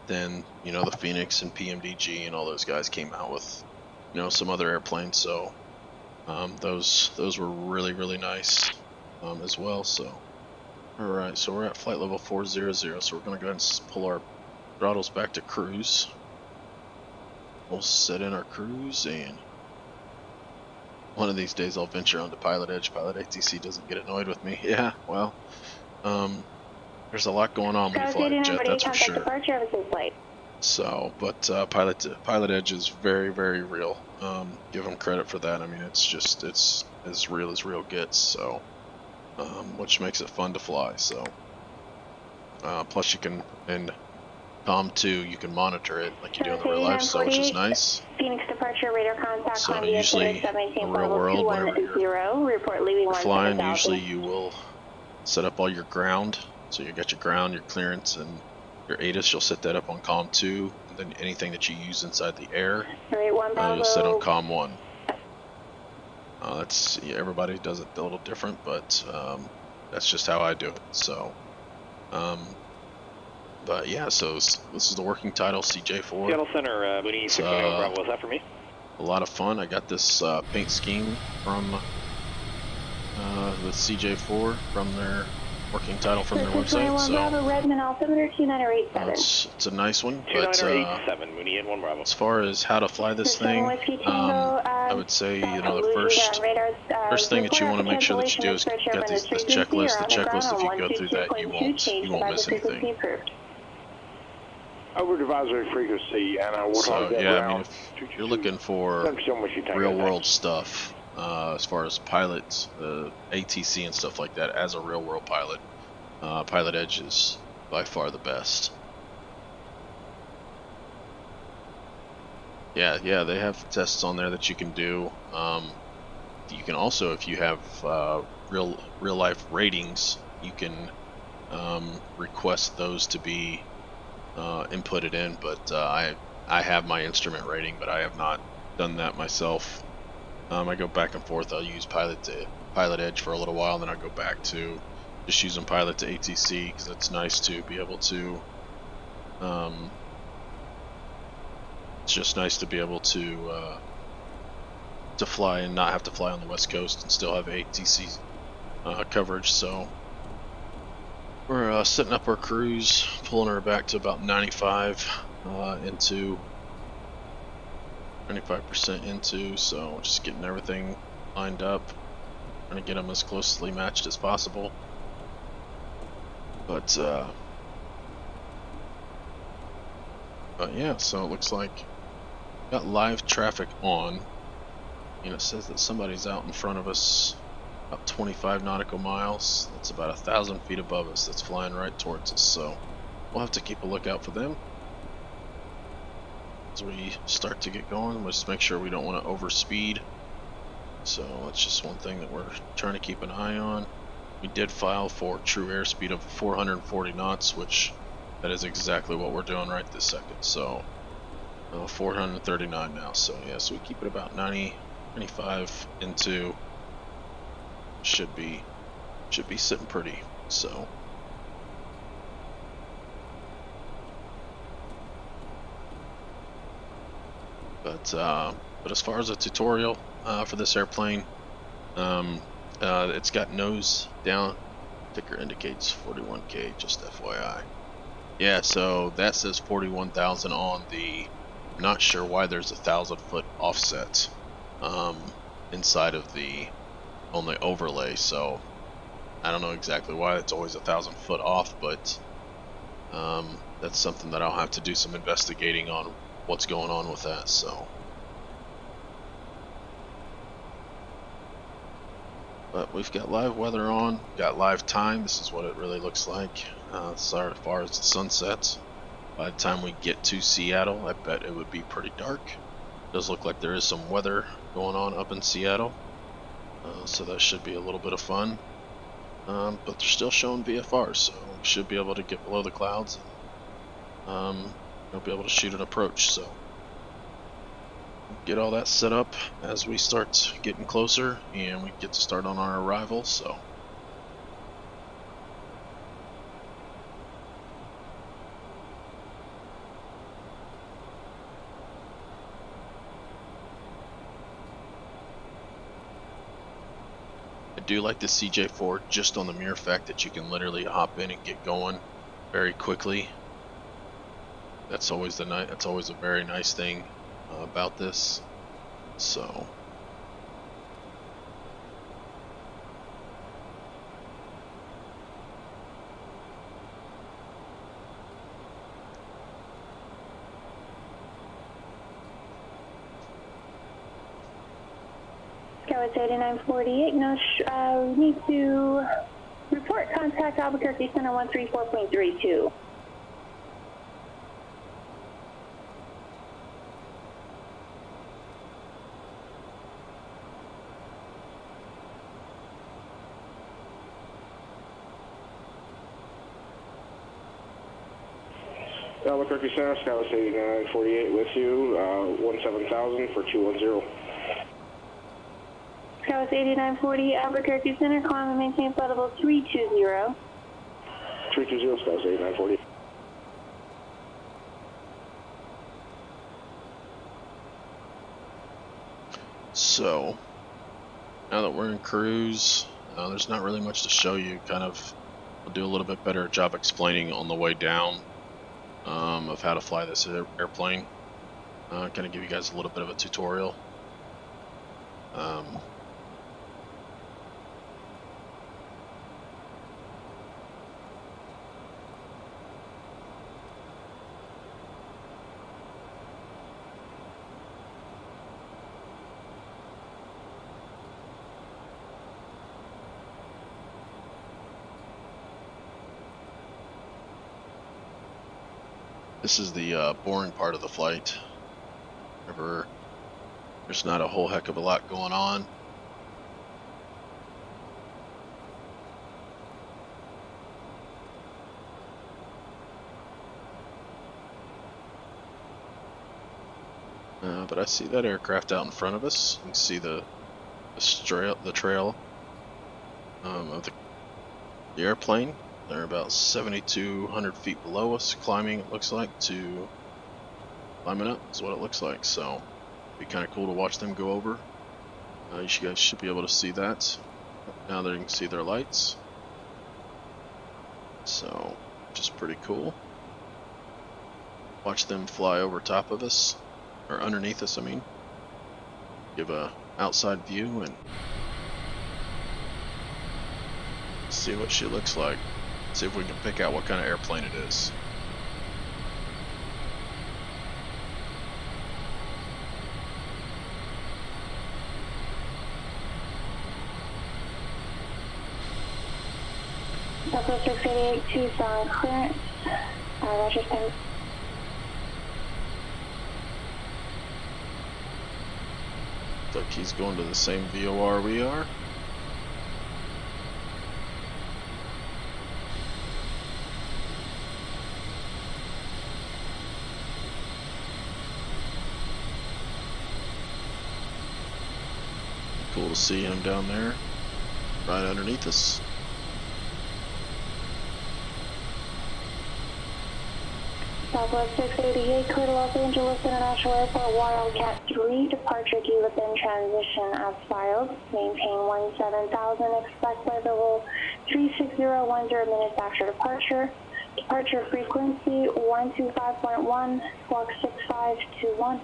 Then you know the Phoenix and PMDG and all those guys came out with some other airplanes. So those were really nice as well. So all right, so we're at flight level 400. So we're gonna go ahead and pull our throttles back to cruise. We'll set in our cruise, and one of these days I'll venture onto Pilot Edge. Pilot ATC doesn't get annoyed with me. Yeah, well, there's a lot going on when you fly a jet, that's for sure. So, but Pilot Edge is very real. Give them credit for that. I mean, it's as real gets. So, which makes it fun to fly. So, plus you can in COM 2 you can monitor it like you do in the real life, so which is nice. Phoenix departure radar contact. So usually in the real world, whenever you're flying, usually you will set up all your ground. So you got your ground, your clearance, and your ATIS. You'll set that up on COM 2, and then anything that you use inside the air, you'll set on COM 1. Everybody does it a little different, but that's just how I do it. So, but yeah, so this is the working title CJ4. Seattle Center, Mooney 16 Bravo, is that for me? A lot of fun. I got this paint scheme from the CJ4 from their working title from their website. So it's a nice one. But 2987, Mooney in 1 Bravo. As far as how to fly this thing, I would say the first thing that you want to make sure that you do is get this checklist. The checklist, if you go through that, you won't miss anything. Over advisory frequency, and we'll so yeah, I mean, if you're looking for real world stuff, as far as pilots, ATC and stuff like that, as a real world pilot, Pilot Edge is by far the best. Yeah, they have tests on there that you can do. You can also, if you have real life ratings, you can request those to be inputted in, but I have my instrument rating, but I have not done that myself. I go back and forth. I'll use Pilot Edge for a little while, and then I go back to just using Pilot to ATC, because it's nice to be able to it's just nice to be able to fly and not have to fly on the West Coast and still have ATC coverage. So we're setting up our cruise, pulling her back to about 95% into, so just getting everything lined up, trying to get them as closely matched as possible. But yeah, so it looks like got live traffic on, and it says that somebody's out in front of us about 25 nautical miles. That's about 1,000 feet above us, that's flying right towards us, so we'll have to keep a lookout for them as we start to get going. We'll just make sure we don't want to overspeed, so that's just one thing that we're trying to keep an eye on. We did file for true airspeed of 440 knots, which that is exactly what we're doing right this second. So 439 now, so yeah, so we keep it about 95 into, should be sitting pretty. So but as far as a tutorial for this airplane, it's got nose down, ticker indicates 41K, just FYI. Yeah, so that says 41,000 on the, I'm not sure why there's 1,000-foot offset inside of on the overlay, so I don't know exactly why it's always 1,000 foot off, but that's something that I'll have to do some investigating on what's going on with that. So But we've got live weather on, got live time. This is what it really looks like. So as far as the sun sets, by the time we get to Seattle, I bet it would be pretty dark. It does look like there is some weather going on up in Seattle, so that should be a little bit of fun. But they're still showing VFR, so we should be able to get below the clouds and we'll be able to shoot an approach. So get all that set up as we start getting closer, and we get to start on our arrival. So I do like the CJ4 just on the mere fact that you can literally hop in and get going very quickly. That's always a very nice thing about this. So Skyway 8948, no, we need to report contact Albuquerque Center 134.32. Albuquerque Center, Skyway 8948 with you, 17000 for 210. Skyway 8940, Albuquerque Center, climb and maintain flight level 320. 320, Skyway 8940. So now that we're in cruise, there's not really much to show you. I'll do a little bit better job explaining on the way down of how to fly this airplane. Kind of give you guys a little bit of a tutorial. This is the boring part of the flight. There's not a whole heck of a lot going on. But I see that aircraft out in front of us. You can see the trail of the airplane. They're about 7,200 feet below us, climbing, it looks like, climbing up is what it looks like. So it'd be kind of cool to watch them go over. You guys should be able to see that. Now that you can see their lights. So, just pretty cool. Watch them fly over top of us, or underneath us, I mean. Give a outside view and see what she looks like. See if we can pick out what kind of airplane it is. Southwest 688, Tucson clearance. Roger, sir. Looks like he's going to the same VOR we are. Cool to see him down there, right underneath us. Southwest 688, clear to Los Angeles International Airport, Wildcat 3, departure due within transition as filed. Maintain 17,000, expect flight level 36010 minutes after departure. Departure frequency 125.1, squawk 6521.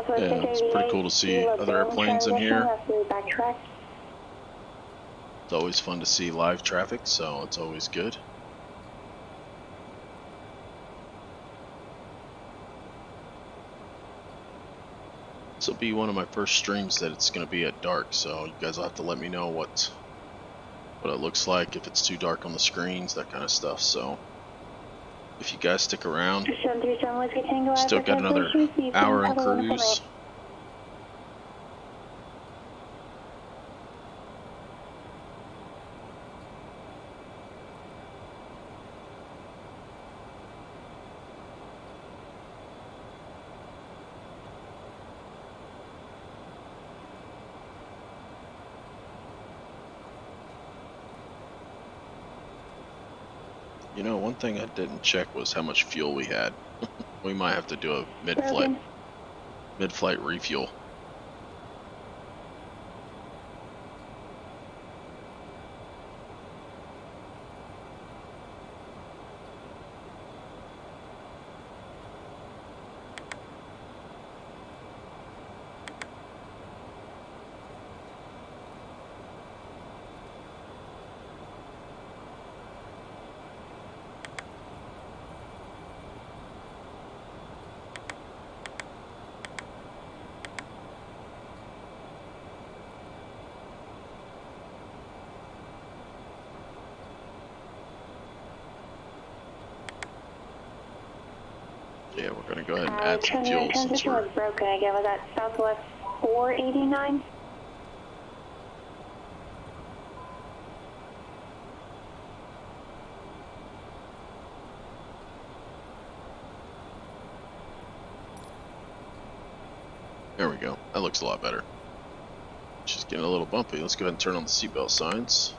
Yeah, it's pretty cool to see other airplanes in here. It's always fun to see live traffic, so it's always good. This will be one of my first streams that it's going to be at dark, so you guys will have to let me know what it looks like, if it's too dark on the screens, that kind of stuff. So if you guys stick around, still got another hour in cruise. You know, one thing I didn't check was how much fuel we had. We might have to do a mid-flight refuel. Yeah, we're going to go ahead and add some fuel since we're... was broken again. Was that Southwest 489? There we go. That looks a lot better. She's getting a little bumpy. Let's go ahead and turn on the seatbelt signs.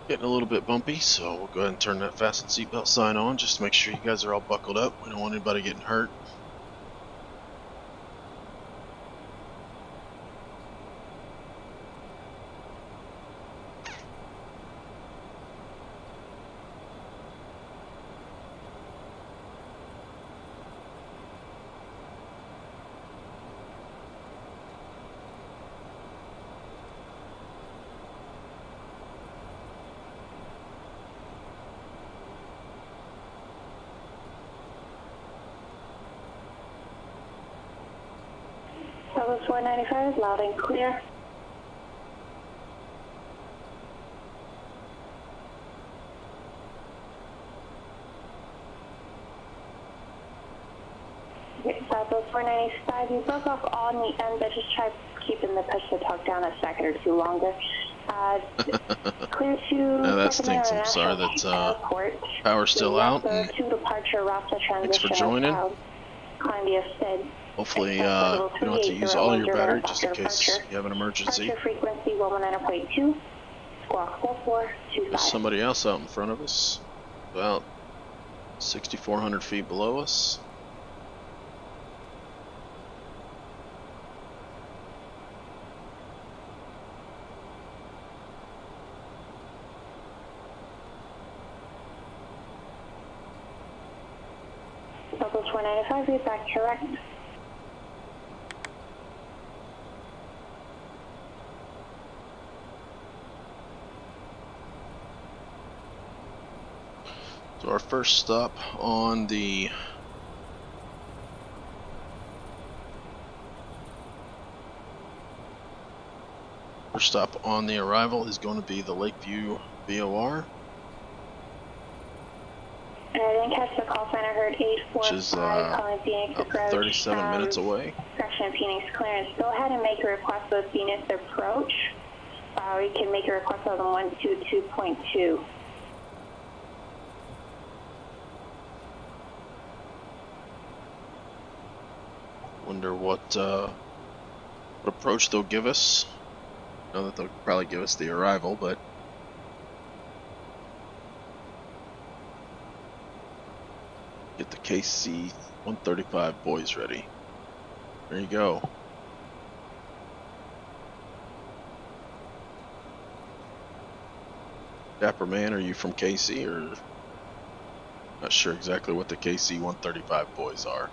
Getting a little bit bumpy, so we'll go ahead and turn that fasten seatbelt sign on just to make sure you guys are all buckled up. We don't want anybody getting hurt. Southwest 495 is loud and clear. Okay, Southwest 495, you broke off on the end, but just try keeping the push to talk down a second or two longer. Clear to... No, that stinks. I'm sorry that power's still out. And thanks for joining. Hopefully you don't have to use all your battery just in case you have an emergency. There's somebody else out in front of us, about 6,400 feet below us. Southwest 495, read back correct. So our first stop on the arrival is going to be the Lakeview VOR. I didn't catch the call sign. I heard 845 which is calling Phoenix approach. 37 minutes away. Correction, Phoenix clearance. Go ahead and make a request with Phoenix approach. You can make a request of the 122.2. Wonder what approach they'll give us. I know that they'll probably give us the arrival, but get the KC 135 boys ready. There you go. Dapper Man, are you from KC, or not sure exactly what the KC 135 boys are?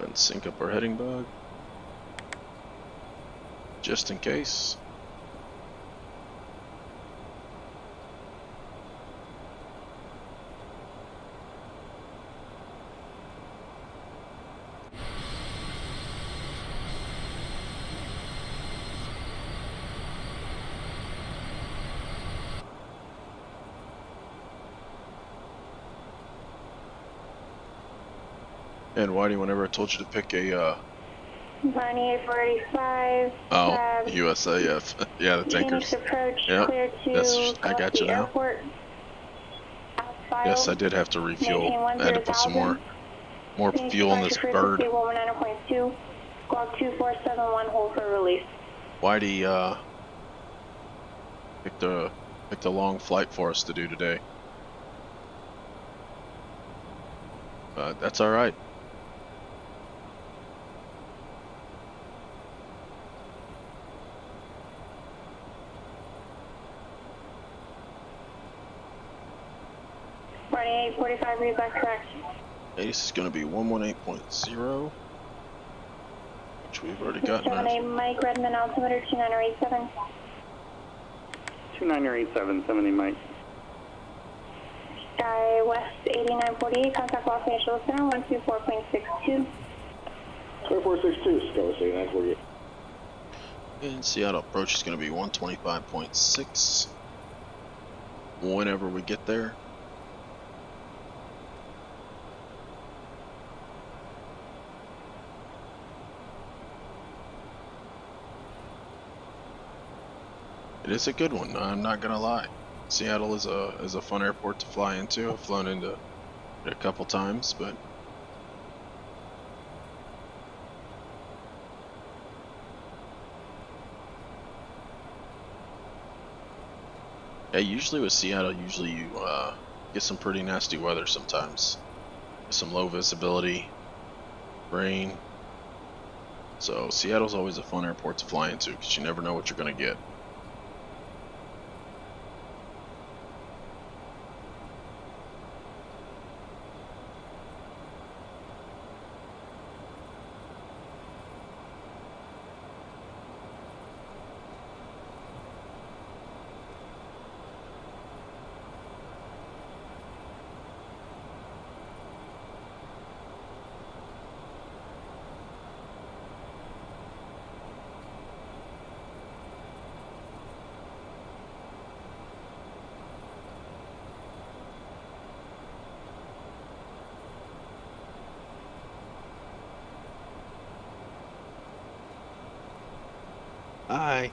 And sync up our heading bug, just in case. And Whitey, whenever I told you to pick a 9845. USAF, yeah, the tankers. Approach, Yeah, clear to I got you now. Airport. Yes, I did have to refuel. I had to put some more fuel in this bird. 19.2, squawk 2471, hold for release. Whitey picked a long flight for us to do today. That's all right. Running 845, read back correct. Hey, this is going to be 118.0, which we've already gotten. 78 Mike, Redmond, altimeter 2987. 2987, 70 Mike. Sky West 8948, contact Los Angeles Center 124.62. 2462, Sky West 8948. And Seattle approach is going to be 125.6 whenever we get there. It is a good one, I'm not gonna lie. Seattle is a fun airport to fly into. I've flown into it a couple times, but yeah, usually with Seattle, you get some pretty nasty weather sometimes. Some low visibility, rain. So Seattle's always a fun airport to fly into because you never know what you're gonna get. Hi.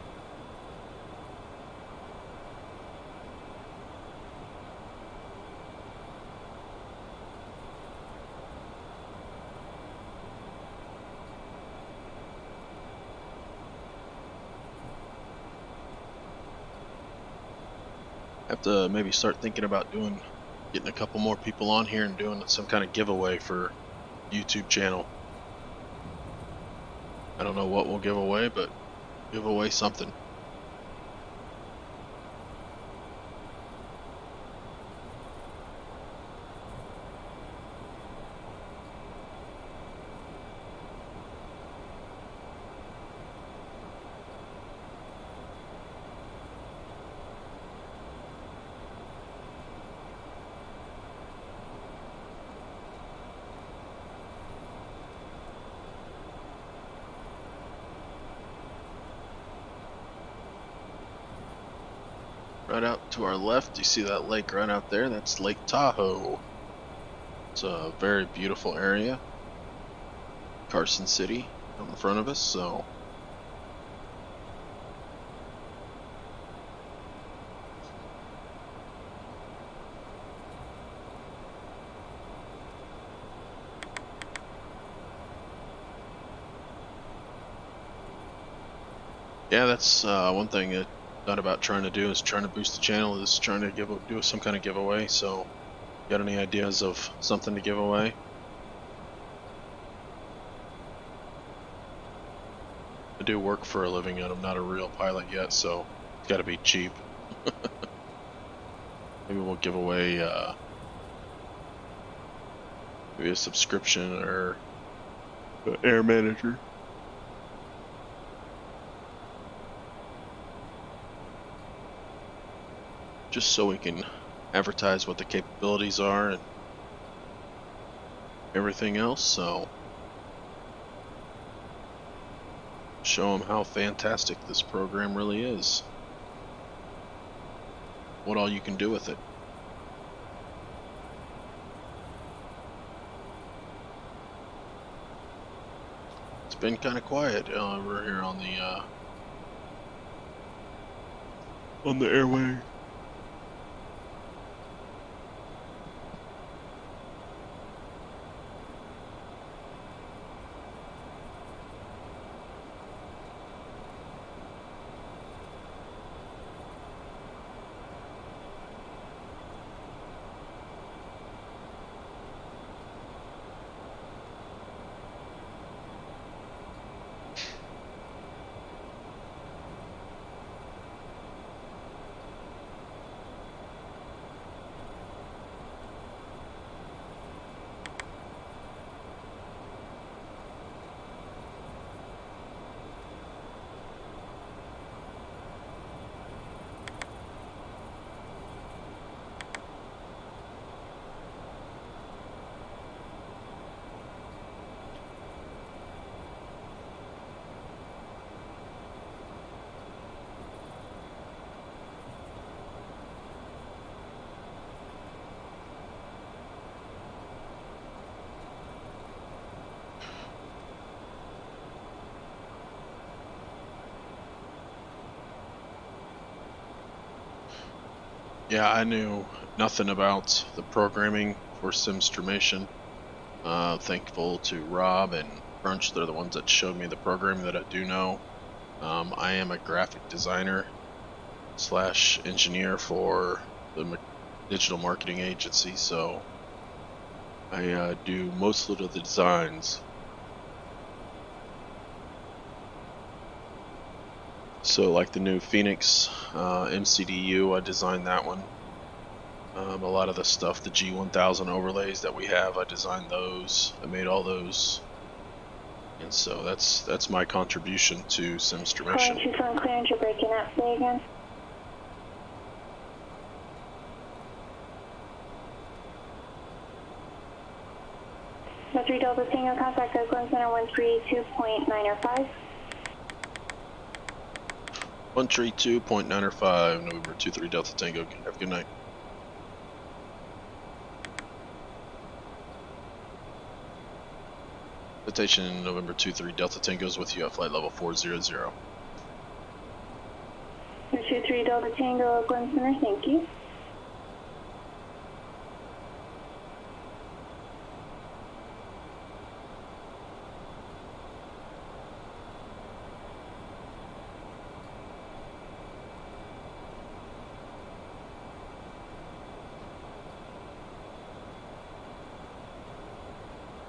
Have to maybe start thinking about getting a couple more people on here and doing some kind of giveaway for YouTube channel. I don't know what we'll give away, but give away something. Right out to our left, you see that lake right out there? That's Lake Tahoe. It's a very beautiful area. Carson City on the front of us, so Yeah, that's one thing I thought about trying to do is trying to boost the channel, is trying to do some kind of giveaway. So, got any ideas of something to give away? I do work for a living and I'm not a real pilot yet, so it's got to be cheap. Maybe we'll give away maybe a subscription or an Air Manager. Just so we can advertise what the capabilities are and everything else, so show them how fantastic this program really is. What all you can do with it. It's been kind of quiet over here on the airway. Yeah, I knew nothing about the programming for SIMSTRUMETATION. Thankful to Rob and Crunch, they're the ones that showed me the program that I do know. I am a graphic designer / engineer for the digital marketing agency, so I do most of the designs. So like the new Phoenix MCDU, I designed that one. A lot of the stuff, the G1000 overlays that we have, I designed those. I made all those. And so that's my contribution to SIMSTRUMETATION. 2-phone clearance, you're breaking up. Say again. The 3 Delta Tango, contact Oakland Center 132.905. 132.905, November 23 Delta Tango. Have a good night. Citation November 23 Delta Tango's with you at flight level 400. 23 Delta Tango, Oakland Center, thank you.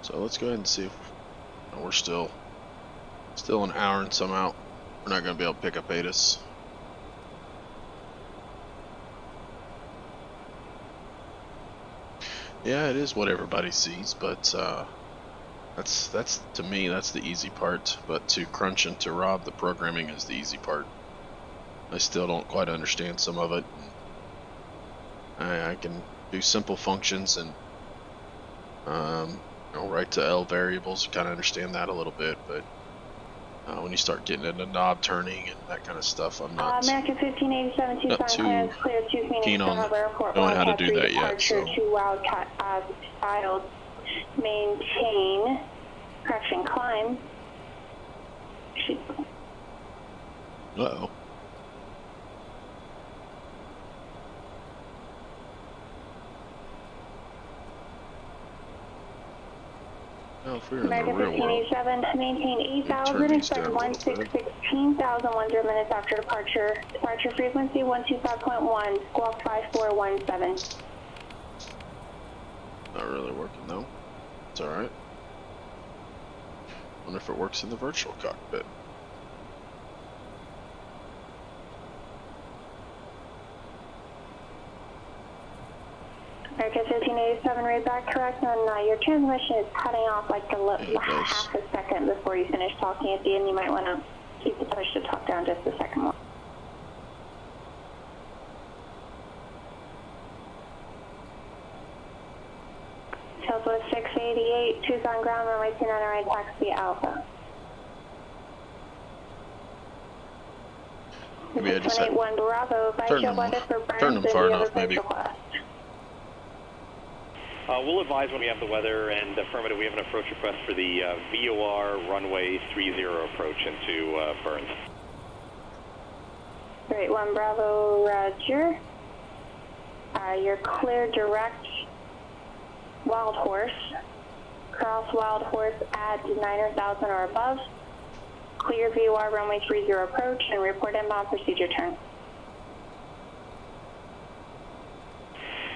So let's go ahead and see if we're still an hour and some out. We're not going to be able to pick up ATIS. Yeah, it is what everybody sees, but that's to me that's the easy part. But to Crunch and to Rob, the programming is the easy part. I still don't quite understand some of it. I can do simple functions and write to L variables, kind of understand that a little bit, but when you start getting into knob turning and that kind of stuff, I'm not, American 1587, not too keen on knowing how to do that yet. So. To Wildcat as filed, maintain, correction, climb. Uh-oh. Well, if we were in the American real world, 1587, maintain 8,000, expect 16,010 minutes after departure. Departure frequency 125.1, squawk 5417. not really working though. It's alright. Wonder if it works in the virtual cockpit. American 1587, right back correct, and your transmission is cutting off like half a second before you finish talking at the end. You might want to keep the push to talk down just a second more. Southwest 688, Tucson ground, runway 29 right, taxi Alpha. Maybe I just had Bravo, turn them far enough, maybe. We'll advise when we have the weather, and affirmative, we have an approach request for the VOR runway 30 approach into Burns. Great, 1 Bravo, roger. You're clear direct Wild Horse. Cross Wild Horse at 9,000 or above. Clear VOR runway 30 approach and report inbound procedure turn.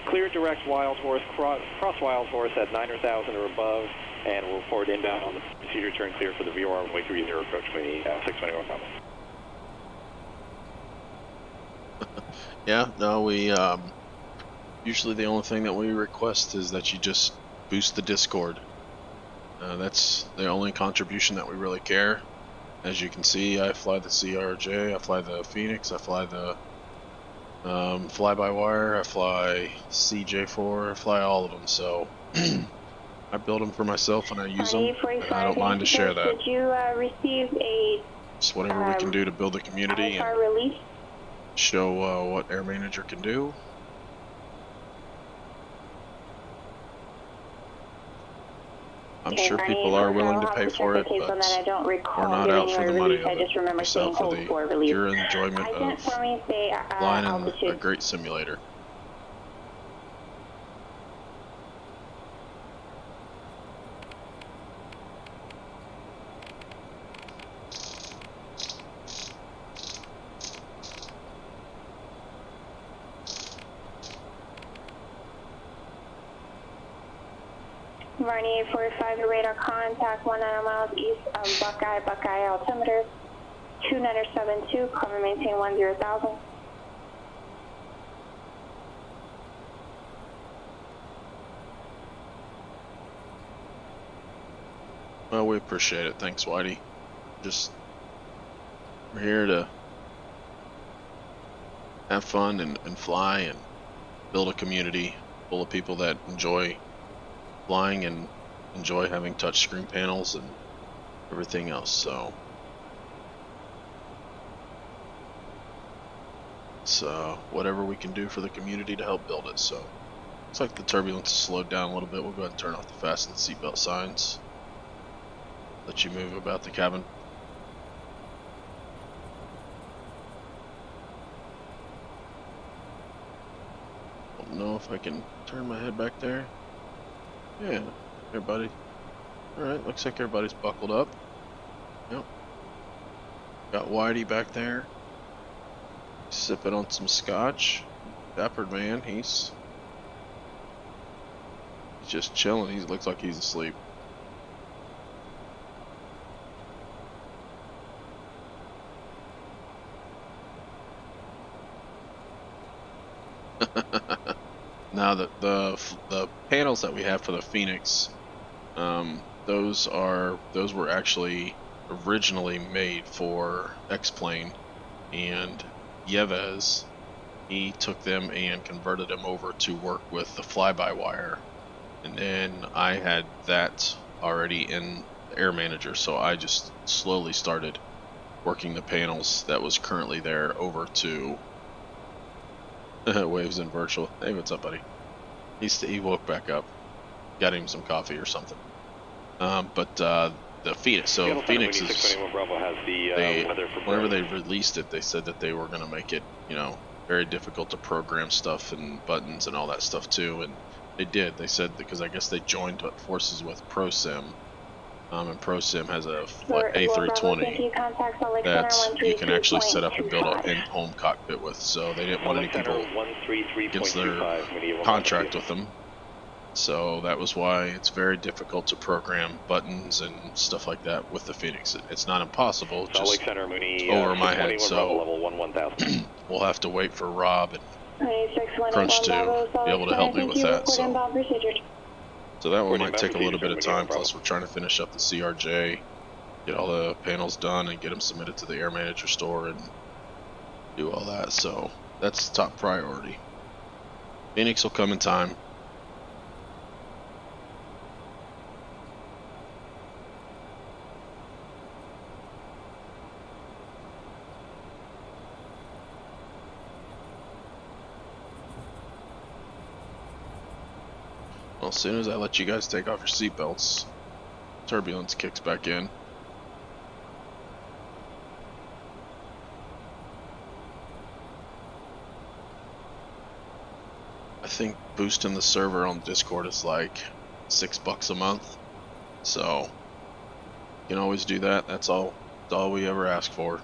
Clear direct Wild Horse, cross Wild Horse at 9,000 or above, and we'll report inbound on the procedure turn clear for the VOR runway 30 approach 621 Papa. Yeah, no, we usually the only thing that we request is that you just boost the Discord. That's the only contribution that we really care. As you can see, I fly the CRJ, I fly the Phoenix, I fly the fly-by-wire, I fly CJ4, I fly all of them, so I build them for myself and I use them, and I don't mind to share that. Did you receive a Just whatever we can do to build the community and release? Show what Air Manager can do. I'm sure people are willing to pay for it, but we're not out for the money of it. Just out for the pure enjoyment of flying in a great simulator. Varney 845, radar contact 19 miles east of Buckeye altimeter 2972, cover maintain 10,000. Well, we appreciate it. Thanks, Whitey. We're here to have fun and fly and build a community full of people that enjoy flying and enjoy having touchscreen panels and everything else. So it's whatever we can do for the community to help build it. So looks like the turbulence has slowed down a little bit. We'll go ahead and turn off the fasten seatbelt signs. Let you move about the cabin. Don't know if I can turn my head back there. Yeah, everybody. Alright, looks like everybody's buckled up. Yep. Got Whitey back there. Sipping on some scotch. Dapper man, he's just chilling. He looks like he's asleep. Now the panels that we have for the Phoenix, those were actually originally made for X-Plane, and Yevez, he took them and converted them over to work with the fly-by-wire, and then I had that already in the Air Manager, so I just slowly started working the panels that was currently there over to Waves in virtual. Hey, what's up, buddy? He woke back up. Got him some coffee or something. But the Phoenix. So Phoenix is. Whenever they released it, they said that they were going to make it, very difficult to program stuff and buttons and all that stuff too. And they did. They said because I guess they joined forces with ProSim, and ProSim has a A320 that you can actually set up and build an in-home cockpit with. So they didn't want any people against their contract with them. So that was why it's very difficult to program buttons and stuff like that with the Phoenix. It's not impossible, just over my head. So we'll have to wait for Rob and Crunch to be able to help me with that. So that one might take a little bit of time. Plus, we're trying to finish up the CRJ, get all the panels done, and get them submitted to the Air Manager store and do all that. So that's top priority. Phoenix will come in time. Well, as soon as I let you guys take off your seatbelts, turbulence kicks back in. I think boosting the server on Discord is like $6 a month, so you can always do that. That's all we ever ask for.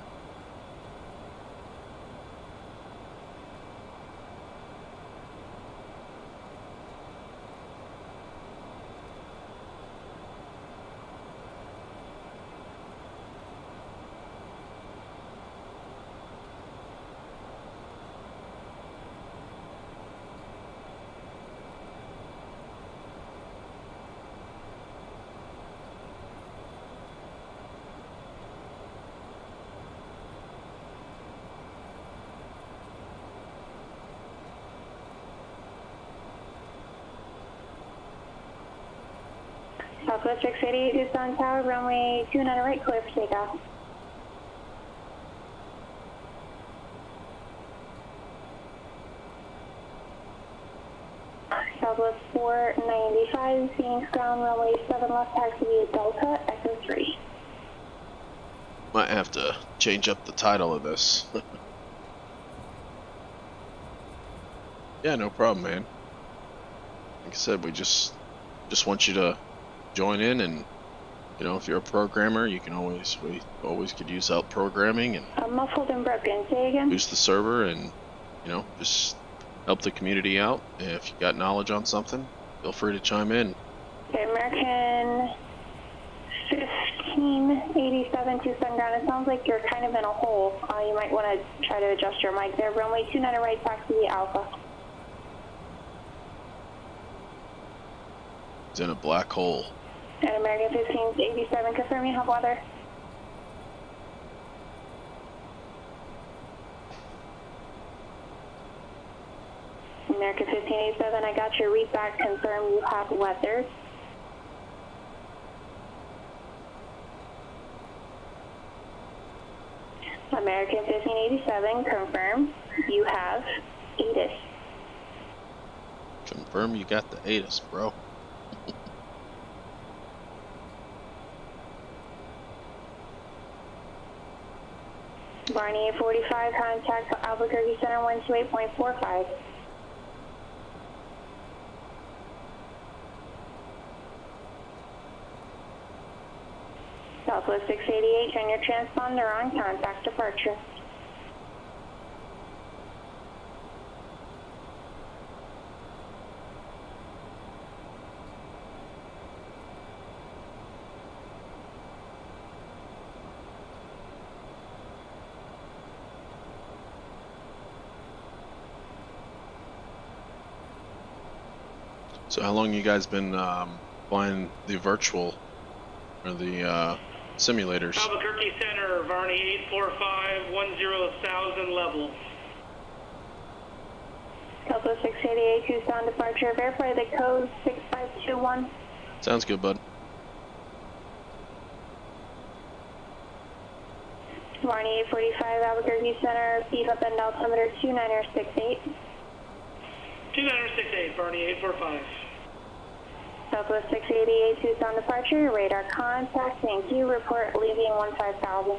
Southwest 688 is on tower, runway 29 right, clear for takeoff. Southwest 495, Phoenix ground, runway 7 left, taxi via Delta, Echo 3. Might have to change up the title of this. Yeah, no problem, man. Like I said, we just want you to join in, and you know, if you're a programmer, you can we always could use help programming and muffled and broken. Say again. Boost the server, and you know, just help the community out. If you got knowledge on something, feel free to chime in. Okay, American 1587 Tucson ground. It sounds like you're kind of in a hole. You might want to try to adjust your mic there. Runway 29 right, taxi Alpha. It's in a black hole. And American 1587, confirm you have weather. American 1587, I got your read back, confirm you have weather. American 1587, confirm you have ATIS. Confirm you got the ATIS, bro. Barney 845, contact Albuquerque Center 128.45. Southwest 688, turn your transponder on, contact departure. So how long you guys been flying the virtual or the simulators? Albuquerque Center, Varney 845, 10,000 level. Southwest 688, Tucson departure, verify the code 6521. Sounds good, bud. Varney 845, Albuquerque Center, beef up and altimeter 2968. 2968, Varney 845. Southwest 688, Tucson departure, radar contact, thank you, report leaving 15,000.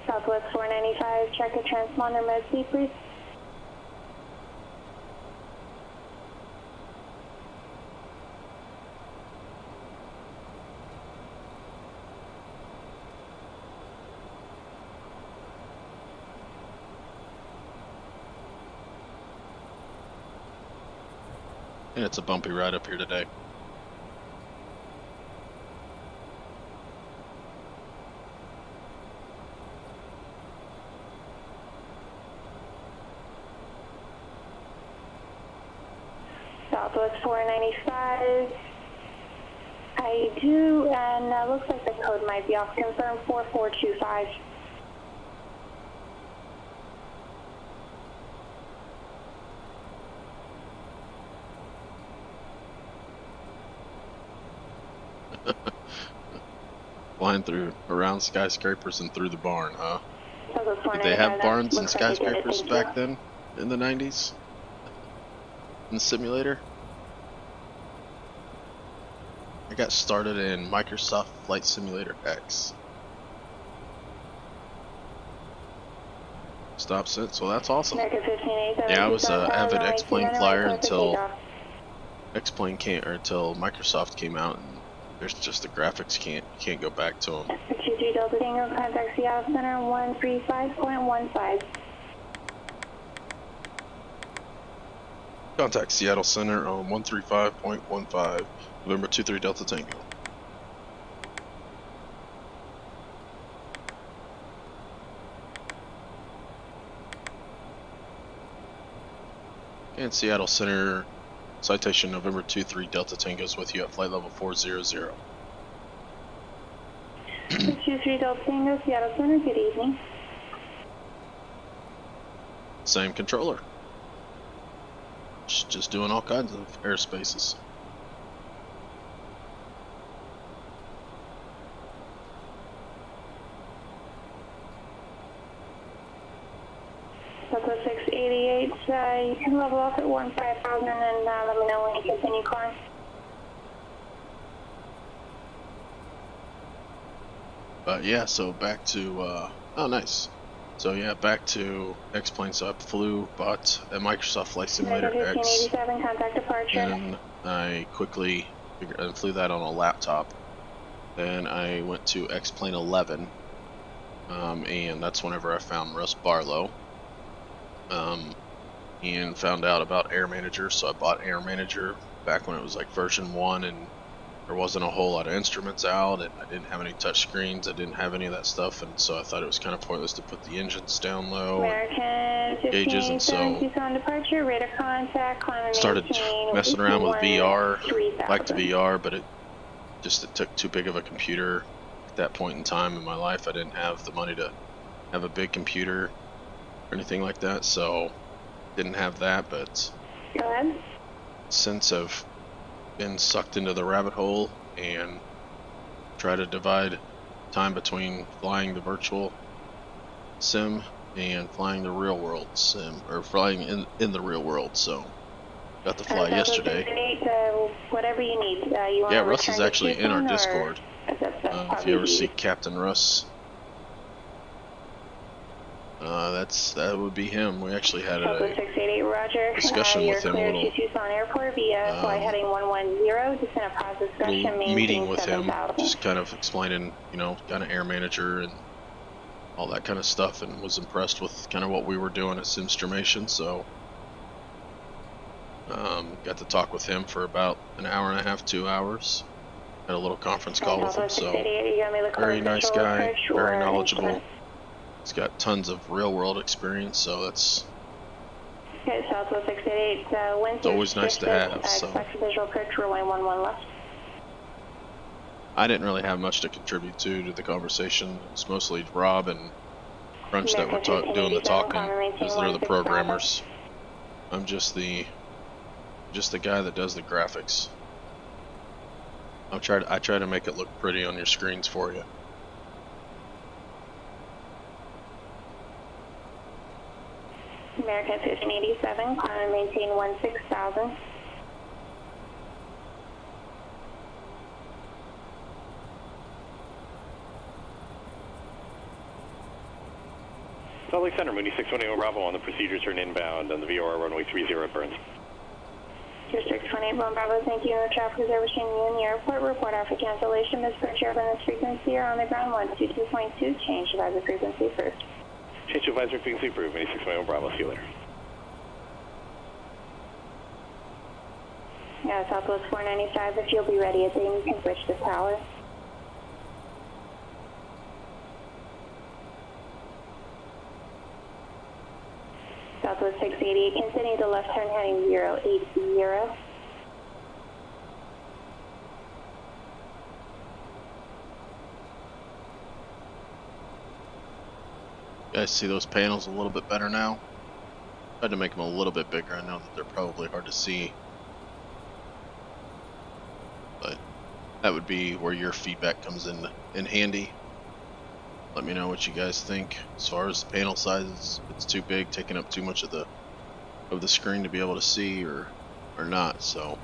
Southwest 495, check the transponder mode C, please. And it's a bumpy ride up here today. Southwest 495. I do, and looks like the code might be off. Confirm 4425. Flying through around skyscrapers and through the barn, huh? Did they have barns and skyscrapers back then in the 90s? In the simulator? I got started in Microsoft Flight Simulator X. Stop since, well that's awesome. Yeah, I was an avid X-plane flyer until X-plane can't, or until Microsoft came out, and there's just the graphics can't go back to them. 23 Delta Tango, contact Seattle Center 135.15. Contact Seattle Center on 135.15, November 23 Delta Tango. And Seattle Center, Citation November 23 Delta Tango's with you at flight level 400. 23 Delta Tango, Seattle Center, good evening. Same controller. Just doing all kinds of airspaces. Delta 688, you can level off at 15,000 and let me know when you continue climb. Yeah, so back to, oh nice. So yeah, back to X-plane. So I bought a Microsoft Flight Simulator X, contact departure. and I quickly flew that on a laptop. Then I went to X-plane 11, and that's whenever I found Russ Barlow, and found out about Air Manager. So I bought Air Manager back when it was like version 1, and there wasn't a whole lot of instruments out, and I didn't have any touch screens, I didn't have any of that stuff, and so I thought it was kind of pointless to put the engines down low and gauges, and so started messing around with VR. Liked VR, but it took too big of a computer at that point in time in my life. I didn't have the money to have a big computer or anything like that, so didn't have that. But since I've been sucked into the rabbit hole and try to divide time between flying the virtual sim and flying the real world sim, or flying in the real world, so got to fly yesterday. Whatever you need. Yeah, Russ is actually in our Discord. If you ever see Captain Russ, that would be him. We actually had a discussion with him, a little meeting with him, just kind of explaining, kind of Air Manager and all that kind of stuff, and was impressed with kind of what we were doing at SIMSTRUMENTATION. So got to talk with him for about an hour and a half, 2 hours. Had a little conference call with him, so very nice guy, very knowledgeable. He's got tons of real world experience, so that's it's always nice to have. So I didn't really have much to contribute to the conversation. It's mostly Rob and Crunch that were doing the talking, because they're the programmers. I'm just the guy that does the graphics. I try to make it look pretty on your screens for you. American 1587, climb and maintain 16,000. Salt Lake Center, Mooney 618 Bravo on the procedure turn inbound on the VOR runway 30 at Burns. District 28 Bravo, thank you. No traffic is overtaking you in the airport. Report after cancellation. Dispatch airline frequency are on the ground 122.2. Change advisor frequency first. Change advisor frequency approved. Mooney 618 Bravo. See you later. Southwest 495, if you'll be ready at the end, you can switch to tower. Southwest 688, continue the left turn heading 080. You guys see those panels a little bit better now? Tried to make them a little bit bigger. I know that they're probably hard to see, but that would be where your feedback comes in handy. Let me know what you guys think as far as the panel sizes. If it's too big, taking up too much of the screen to be able to see, or not. So.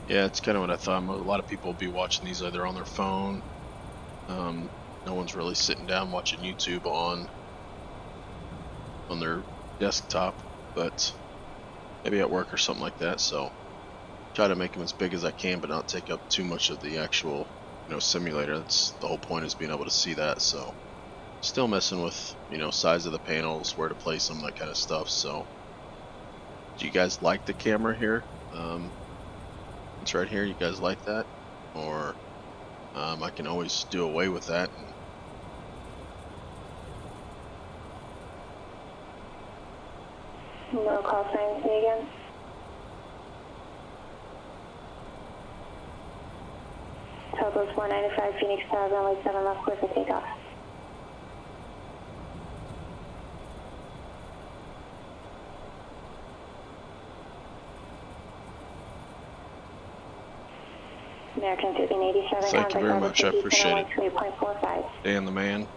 Yeah, it's kind of what I thought. A lot of people will be watching these either on their phone. No one's really sitting down watching YouTube on their desktop, but maybe at work or something like that. So try to make them as big as I can, but not take up too much of the actual, simulator. That's the whole point, is being able to see that. So still messing with, size of the panels, where to place them, that kind of stuff. So do you guys like the camera here? It's right here. You guys like that? Or I can always do away with that. No call sign, say again. Southwest 495, Phoenix Tower, runway 7 left, clear for takeoff. American 1587. Thank you very much. I appreciate it. 8.45. Dan the man.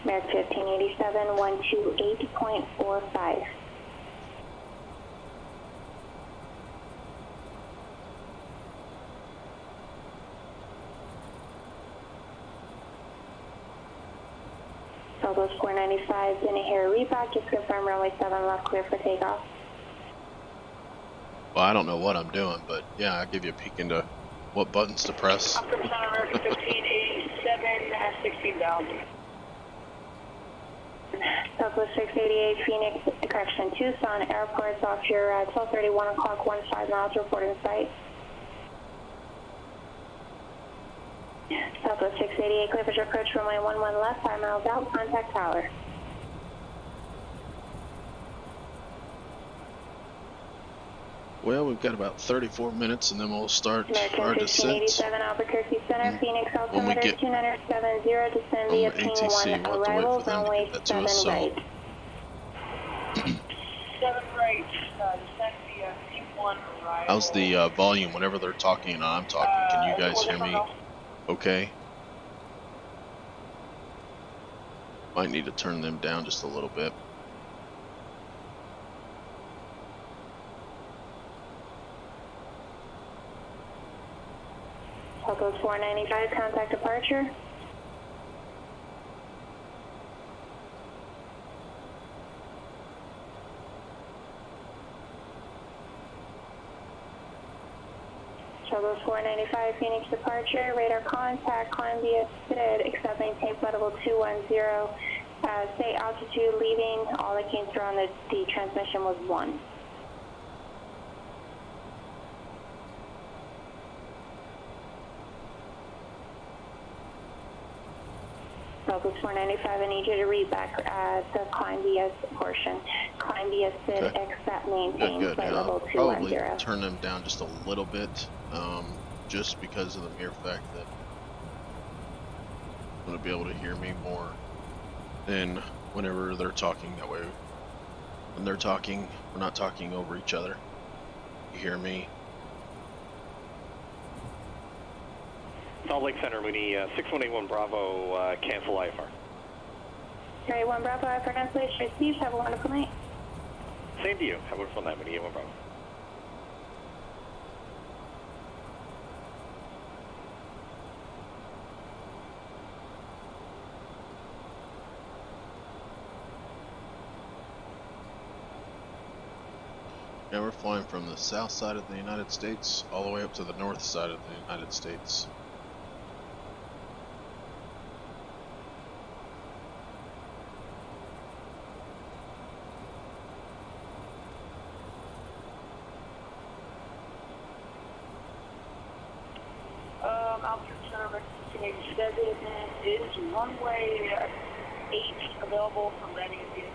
American 1587, 128.45. Southwest 495, didn't hear a readback, just confirm runway 7 left, clear for takeoff. Well, I don't know what I'm doing, but yeah, I'll give you a peek into what buttons to press. American 1587, 16,000. Southwest 688, Phoenix, correction, Tucson Airport's off your 12:30, 1 o'clock, 15 miles, reporting site. Southwest 688, clear for your approach, runway 11 left, 5 miles out, contact tower. Well, we've got about 34 minutes and then we'll start American our descent. 1587, Albuquerque Center, Phoenix, altimeter 2970, descend via ping ATC, 1, we'll have to wait arrival, for them to runway get that to 7 us, so right. 7 right, descend via ping 1, arrival. how's the volume whenever they're talking and I'm talking? Can you guys hear me okay? Might need to turn them down just a little bit. Southwest 495, contact departure. Southwest 495, Phoenix departure, radar contact, climb via SID, accept maintain flight level 210, stay altitude leaving, all that came through on the transmission was 1. Southwest 495, I need you to read back the climb via portion. Climb via SID, Okay. accept maintain Good. flight Yeah, level I'll probably 210. turn them down just a little bit, just because of the mere fact that want to be able to hear me more than whenever they're talking. That way, when they're talking, we're not talking over each other. You hear me. Salt Lake Center, Mooney, 6181 Bravo, cancel IFR. Alright, 1 Bravo, IFR cancellation received. Have a wonderful night. Same to you. Have a wonderful night, Mooney, 1 Bravo. Yeah, we're flying from the south side of the United States all the way up to the north side of the United States. Altitude Center rectification is runway 8 available for landing in Phoenix.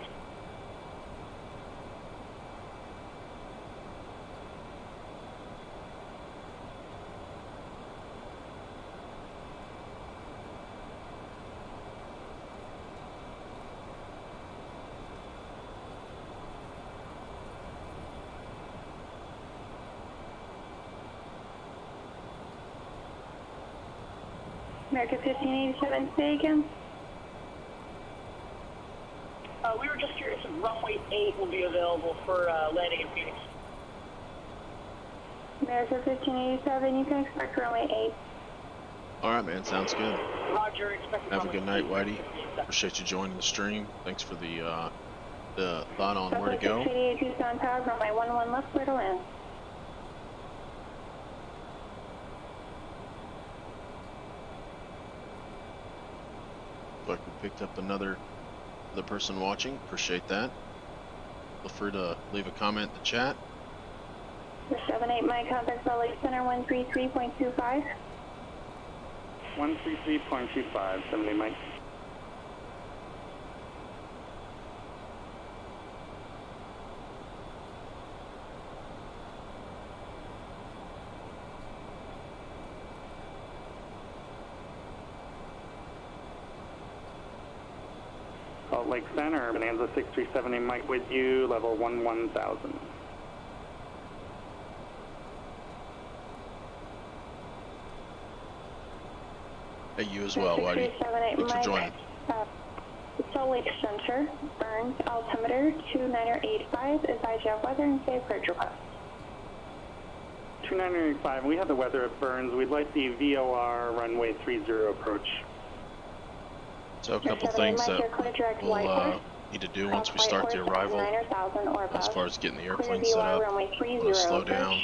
American 1587, say again. We were just curious if runway 8 will be available for landing in Phoenix. American 1587, you can expect runway 8. Alright, man, sounds good. Roger, expect Have a good night, Whitey. Appreciate you joining the stream. Thanks for the thought on where to go. 88 Tucson Tower, runway 11 left, clear to land. Like we picked up another person watching. Appreciate that. Feel free to leave a comment in the chat. 78 Mike, contact Salt Lake Center 133.25. 133.25, 78 Mike. Salt Lake Center, Bonanza 6370 Mike with you, level 11,000. Hey, you as well, Whitey. Thanks for joining. Salt Lake Center, Burns, altimeter 2985, advise you have weather and safe approach request. 2985, we have the weather at Burns. We'd like the VOR runway 30 approach. So a couple things that we'll need to do once we start the arrival, as far as getting the airplane set up, we'll slow down,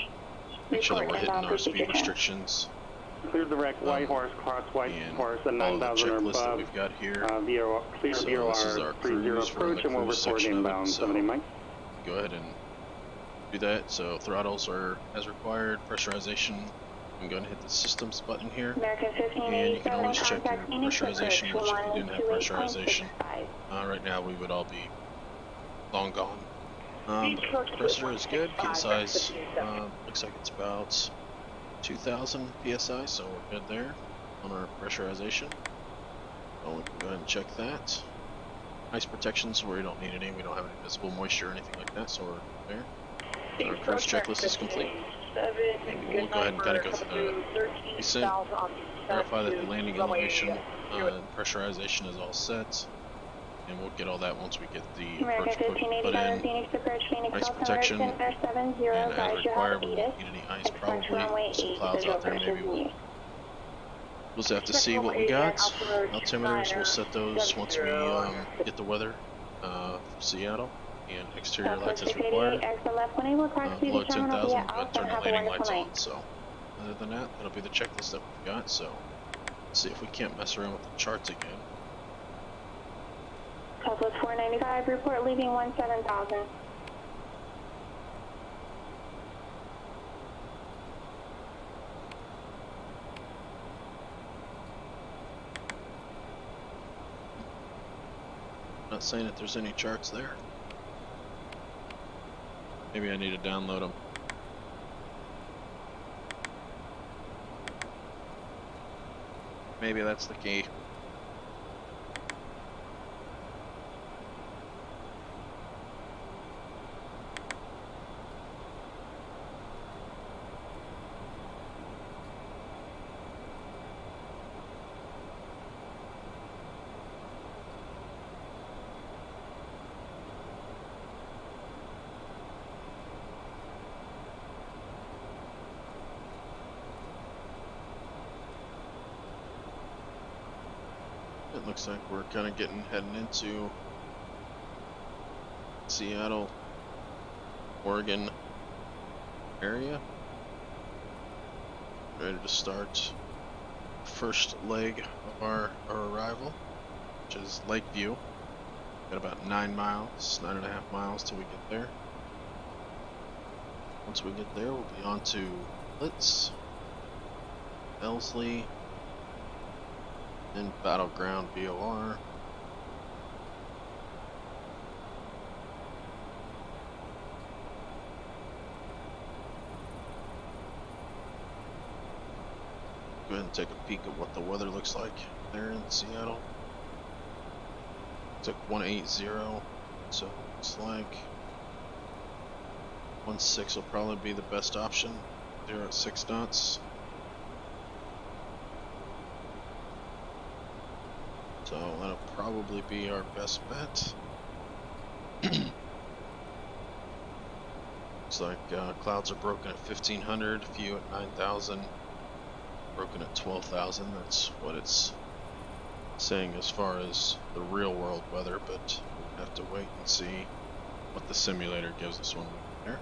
make sure that we're hitting our speed restrictions. Clear the wreck, White Horse, cross White Horse, and 9,000 or above. That we've got here. Clear So VOR this is our 30 cruise. We're in approach, the and we'll cruise report section inbound. of it, so 70 Mike. go ahead and do that. So throttles are as required. Pressurization. I'm going to hit the systems button here, and you can always check your pressurization, which if you didn't have pressurization, right now we would all be long gone. Pressure is good. Kit size looks like it's about 2,000 psi, so we're good there on our pressurization. So we can go ahead and check that. Ice protection, so we don't need any. We don't have any visible moisture or anything like that, so we're there. Our cruise checklist is complete. And we'll go ahead and kind of go through the descent, verify that the landing elevation and pressurization is all set, and we'll get all that once we get the approach put in. Ice protection, and as required, we won't need any ice probably. Some clouds out there, maybe we'll just have to see what we got. Altimeters, we'll set those once we get the weather for Seattle. And exterior lights as required. Below 10,000, we've got to turn the landing lights on. So, other than that, that'll be the checklist that we've got. So, let's see if we can't mess around with the charts again. Southwest 495, report leaving 17,000. Not saying that there's any charts there. Maybe I need to download them. Maybe that's the key. looks like we're kind of heading into Seattle, Oregon area. Ready to start the first leg of our arrival, which is Lakeview. Got about 9.5 miles till we get there. Once we get there, we'll be on to Blitz, Elsley, then Battleground VOR. Go ahead and take a peek at what the weather looks like there in Seattle. Took 180, so it looks like 16 will probably be the best option. 0 at 6 knots. So that'll probably be our best bet. Looks like clouds are broken at 1500, few at 9000, broken at 12,000. That's what it's saying as far as the real world weather, but we'll have to wait and see what the simulator gives us when we get there.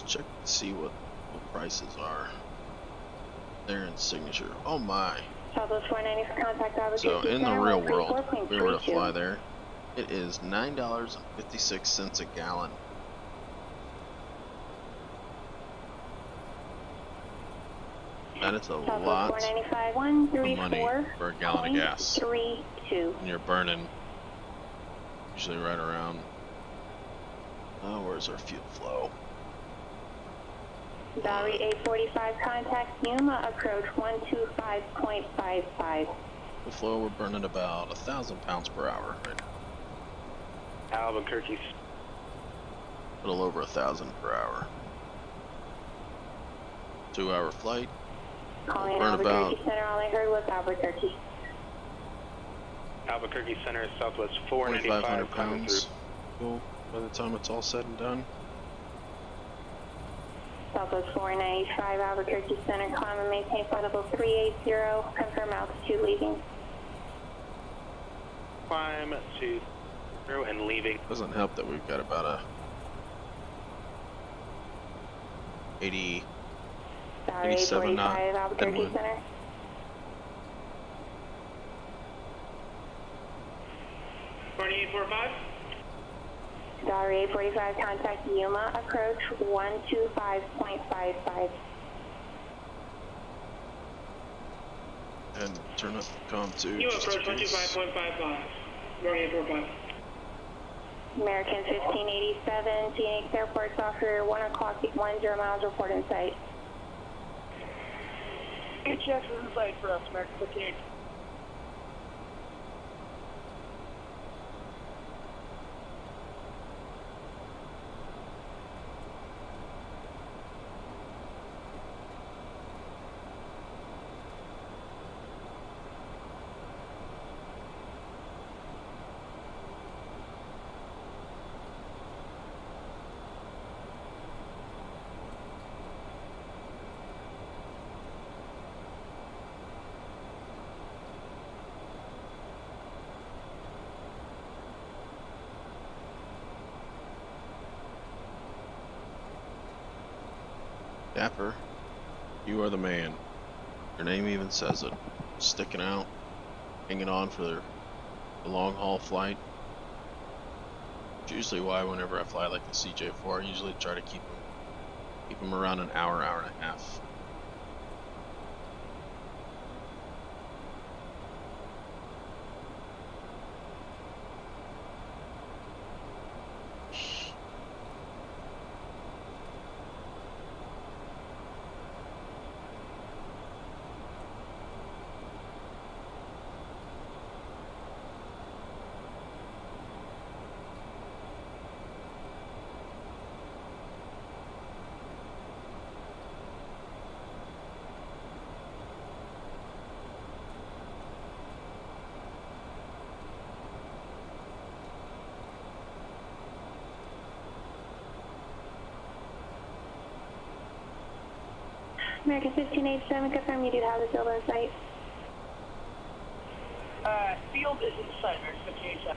Check to see what prices are there in Signature. Oh my. Southwest 490 for contact. So in the real world, if we were to fly there, it is $9.56 a gallon. That is a lot of money for a gallon of gas. And you're burning usually right around, where's our fuel flow? Valley 845, contact Yuma, approach 125.55. The flow, we're burning about 1,000 pounds per hour right now. Albuquerque. A little over 1,000 per hour. 2-hour flight. Calling burn Albuquerque about Center, all I heard was Albuquerque. Albuquerque Center, Southwest 495, 2,500 pounds fuel by the time it's all said and done. Southwest 495, Albuquerque Center, climb and maintain flight level 380, confirm altitude leaving. Climb to 0 and leaving. Doesn't help that we've got about a 87 knot Albuquerque headwind. Center. Dollar 845, contact Yuma, approach 125.55. And turn up the comm to Yuma, approach 125.55. North 845. American 1587, Phoenix Airport's offer 1 o'clock, 10 miles, report in sight. HX is in sight for us, American 1587. Dapper, you are the man. Your name even says it. Sticking out, hanging on for the long haul flight. It's usually why whenever I fly like the CJ4, I usually try to keep them around an hour, hour and a half. American 1587, confirm you do have the field in sight. Field is in sight, American 1587.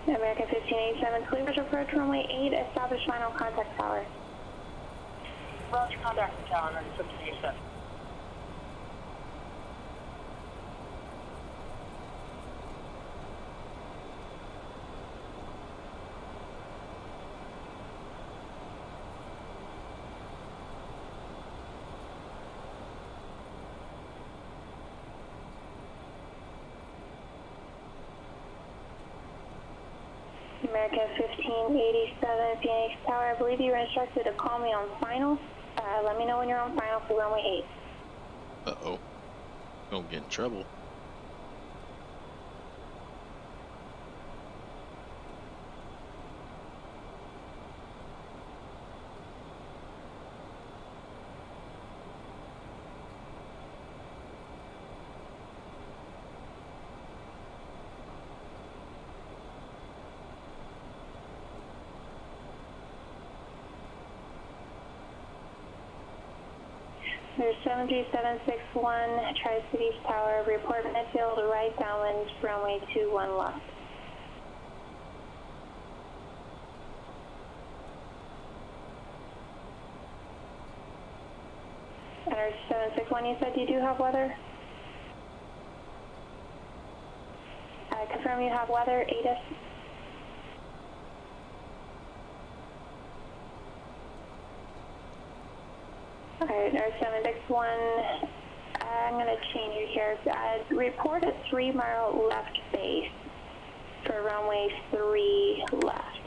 American 1587, clear approach runway 8, establish final contact tower. Roger, contact the tower, American 1587. American 1587, Phoenix Tower, I believe you were instructed to call me on final. Let me know when you're on final for runway 8. Uh-oh. Don't get in trouble. There's 73761, Tri-Cities Tower, report midfield, right downwind, runway 21 left. And there's 761, you said you do have weather? Confirm you have weather, ATIS. Alright, Nurse 761, I'm going to change it here. Report at 3 mile left base for runway 3 left.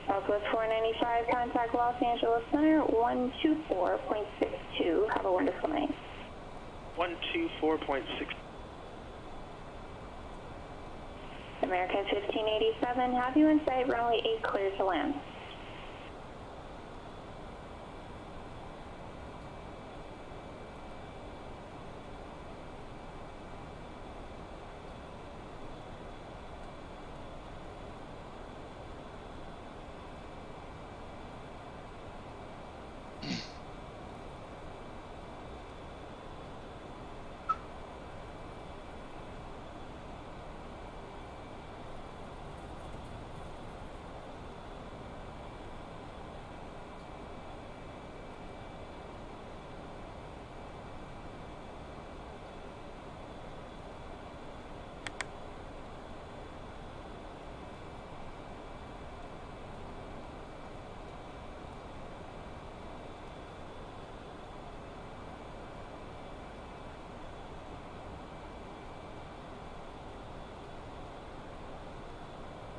Southwest 495, contact Los Angeles Center, 124.62. Have a wonderful night. 124.62. American 1587, have you in sight, runway 8 clear to land.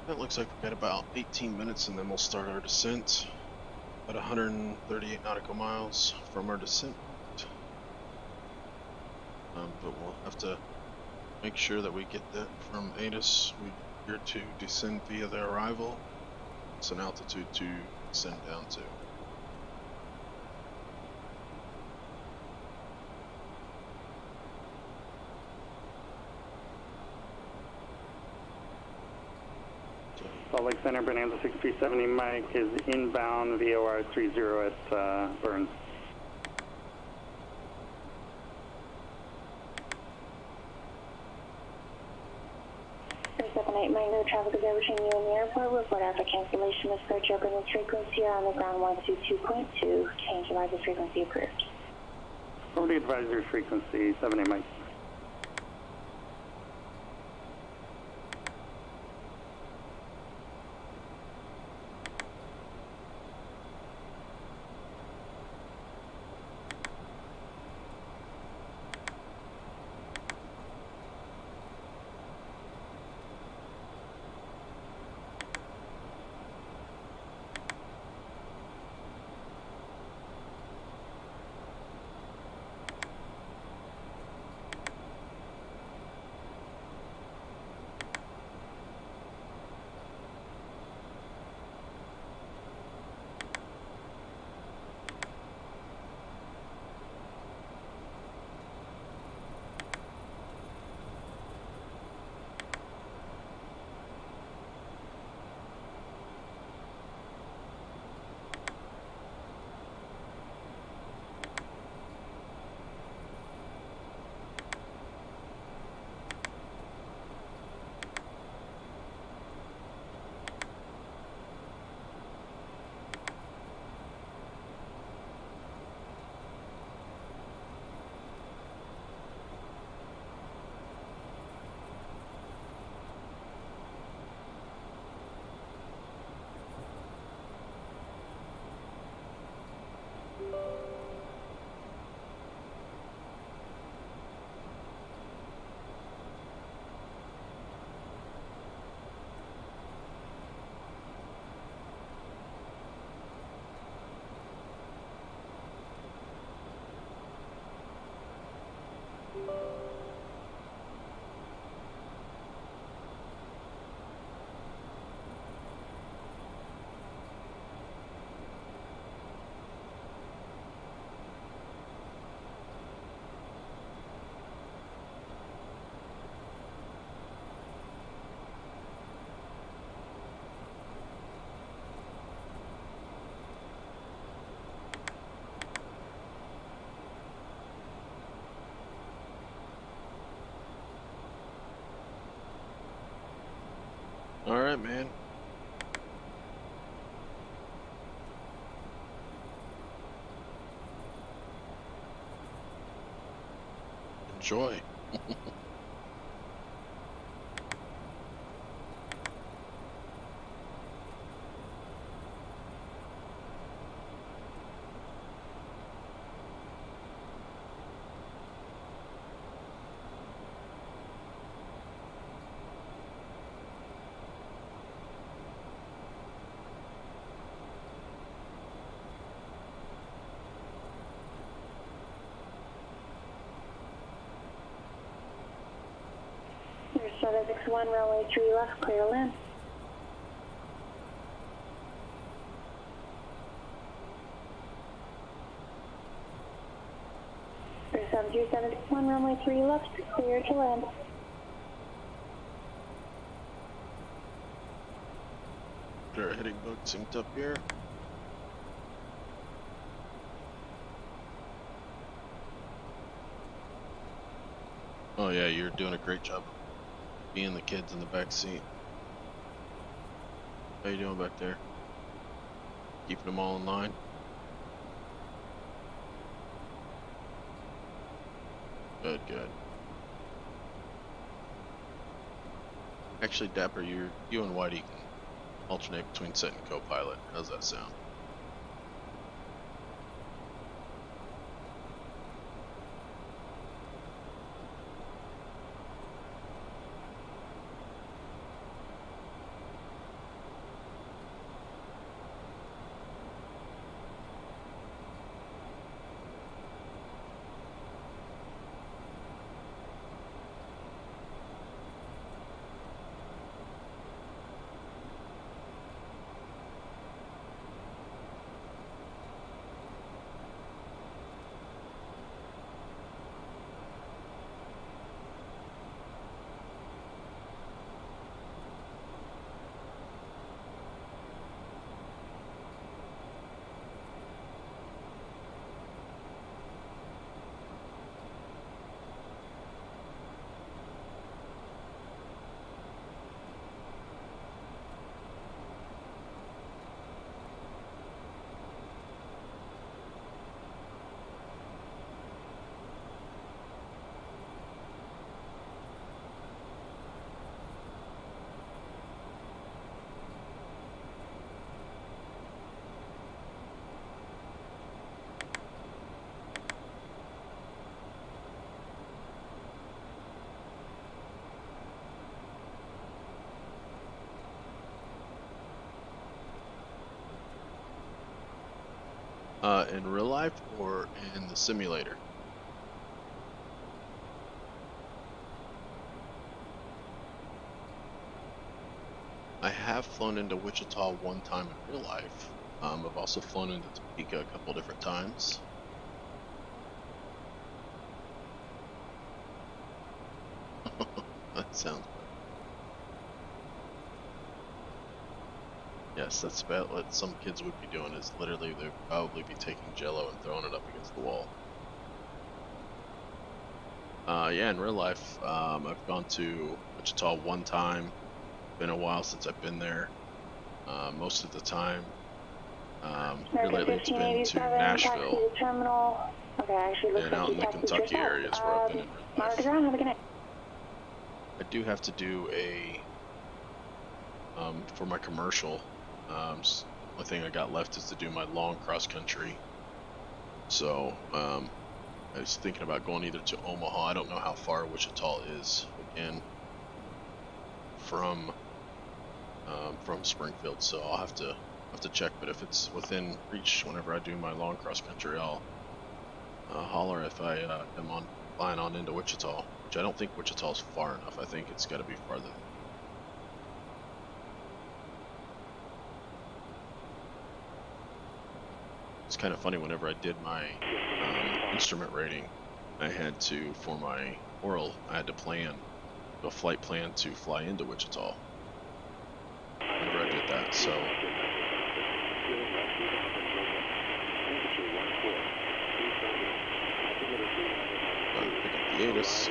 It looks like we've got about 18 minutes and then we'll start our descent. About 138 nautical miles from our descent. But we'll have to make sure that we get that from ATIS. We're here to descend via the arrival. It's an altitude to descend down to. Salt Lake Center, Bonanza 6370, Mike is inbound VOR 30 at Burns. 378, Mike, no traffic observed between you and the airport. Report after cancellation of approach open this frequency on the ground 122.2. Change advisory frequency approved. Over the advisory frequency, 78, Mike. right, man. Enjoy. There's 761, runway 3 left, clear to land. There's 731, runway 3 left, clear to land. Get our heading book synced up here. Oh yeah, you're doing a great job being the kids in the back seat. How you doing back there? Keeping them all in line? Good, good. Actually, Dapper, you and Whitey can alternate between set and co-pilot. How's that sound? In real life or in the simulator? I have flown into Wichita one time in real life. I've also flown into Topeka a couple different times. That sounds better. Yes, that's about what some kids would be doing, is literally they'd probably be taking Jell-O and throwing it up against the wall. Yeah, in real life, I've gone to Wichita one time. Been a while since I've been there. Most of the time, here lately it's been to Nashville, and out in the Kentucky areas where I've been in real life. Have a good night. I do have to do a, for my commercial, only thing I got left is to do my long cross country. So, I was thinking about going either to Omaha. I don't know how far Wichita is, again, from Springfield, so I'll have to check. But if it's within reach, whenever I do my long cross country, I'll holler if I am on flying on into Wichita. Which I don't think Wichita's far enough. I think it's got to be farther. It's kind of funny, whenever I did my instrument rating, I had to, for my oral, I had to plan a flight plan to fly into Wichita. Whenever I did that, so. Gotta pick up the ATIS.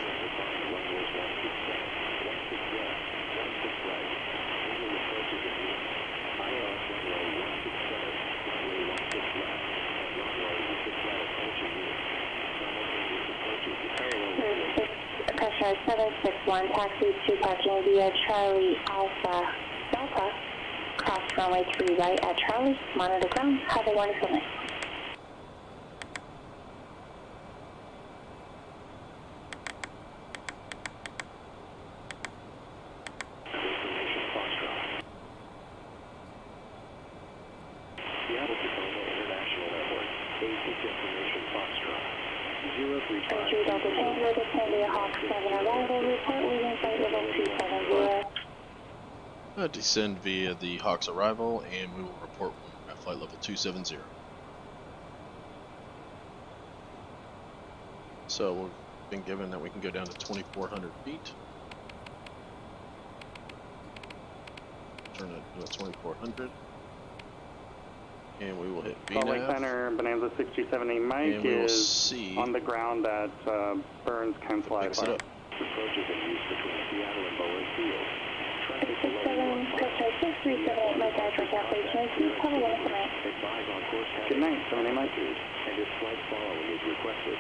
1, taxi to parking via Charlie Alpha Delta. Cross runway 3 right at Charlie. Monitor ground. Have a wonderful night. Seattle Tacoma International Airport. Basic information Foxtrot. 035. Delta Tango, descend via Hawk 7 arrival. Report leaving flight level 270. Descend via the Hawk's arrival, and we will report at flight level 270. So we've been given that we can go down to 2,400 feet. Turn it to 2,400. And we will hit VNAV. Salt Lake Center, Bonanza 6270 Mike is on the ground at Burns Consulate. Picks it up. Approaches in use between Seattle and Bowen Field. 667, Coastal 6378, Mike Archer, Southwest Tracy. Have a wonderful night. Advise on course Good night, 70 Mike. And if flight following is requested,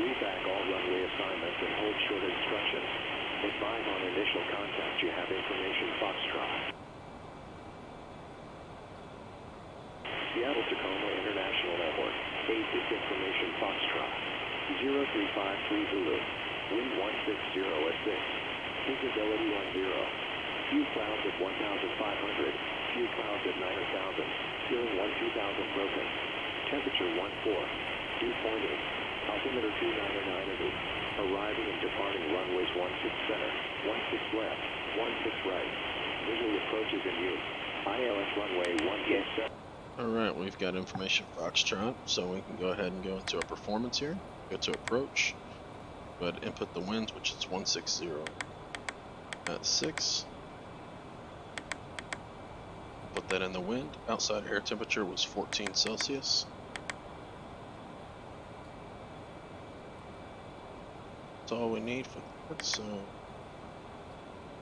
read back all runway assignments and hold short instructions. Advise on initial contact you have information Foxtrot. Seattle Tacoma International Airport. Basic information Foxtrot. 0353 Zulu. Wind 160 at 6. Visibility 10. Few clouds at 1,500. Few clouds at 9,000. Ceiling 12,000 broken. Temperature 14. Dew point 8. Altimeter 299 Arriving and departing runways 16 center. 16 left. 16 right. Visual approaches in use. ILS runway 187. Alright, we've got information Foxtrot, so we can go ahead and go into our performance here. Go to approach. Go ahead and input the winds, which is 160 at 6. Put that in the wind. Outside air temperature was 14 Celsius. That's all we need for that, so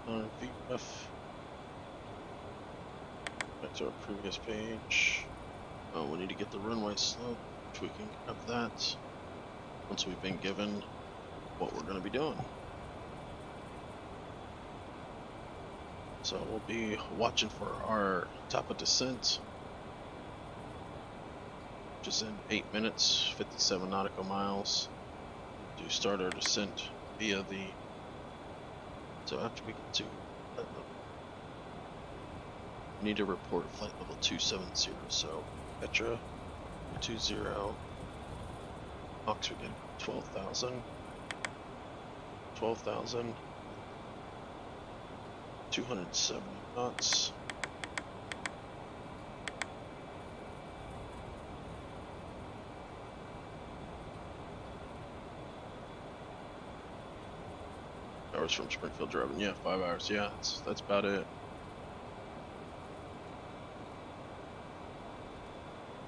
VF. Back to our previous page. Oh, we need to get the runway slope, which we can have that once we've been given what we're going to be doing. So we'll be watching for our top of descent, which is in 8 minutes, 57 nautical miles, to start our descent via the, so after we get to that level, we need to report flight level 270, so Petra 20, Hawks we get 12,000, 270 knots. Hours from Springfield driving, yeah, 5 hours, yeah, that's about it.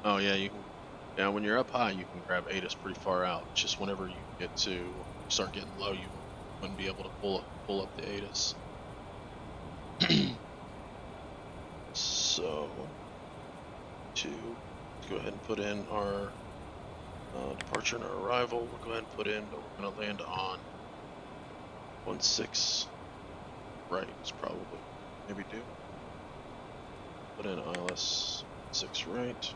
Oh yeah, you can. Yeah, when you're up high, you can grab ATIS pretty far out. It's just whenever you get to start getting low, you wouldn't be able to pull up the ATIS. So, to go ahead and put in our departure and our arrival, we'll go ahead and put in, but we're going to land on 16 right. Is probably maybe do. Put in ILS 6 right.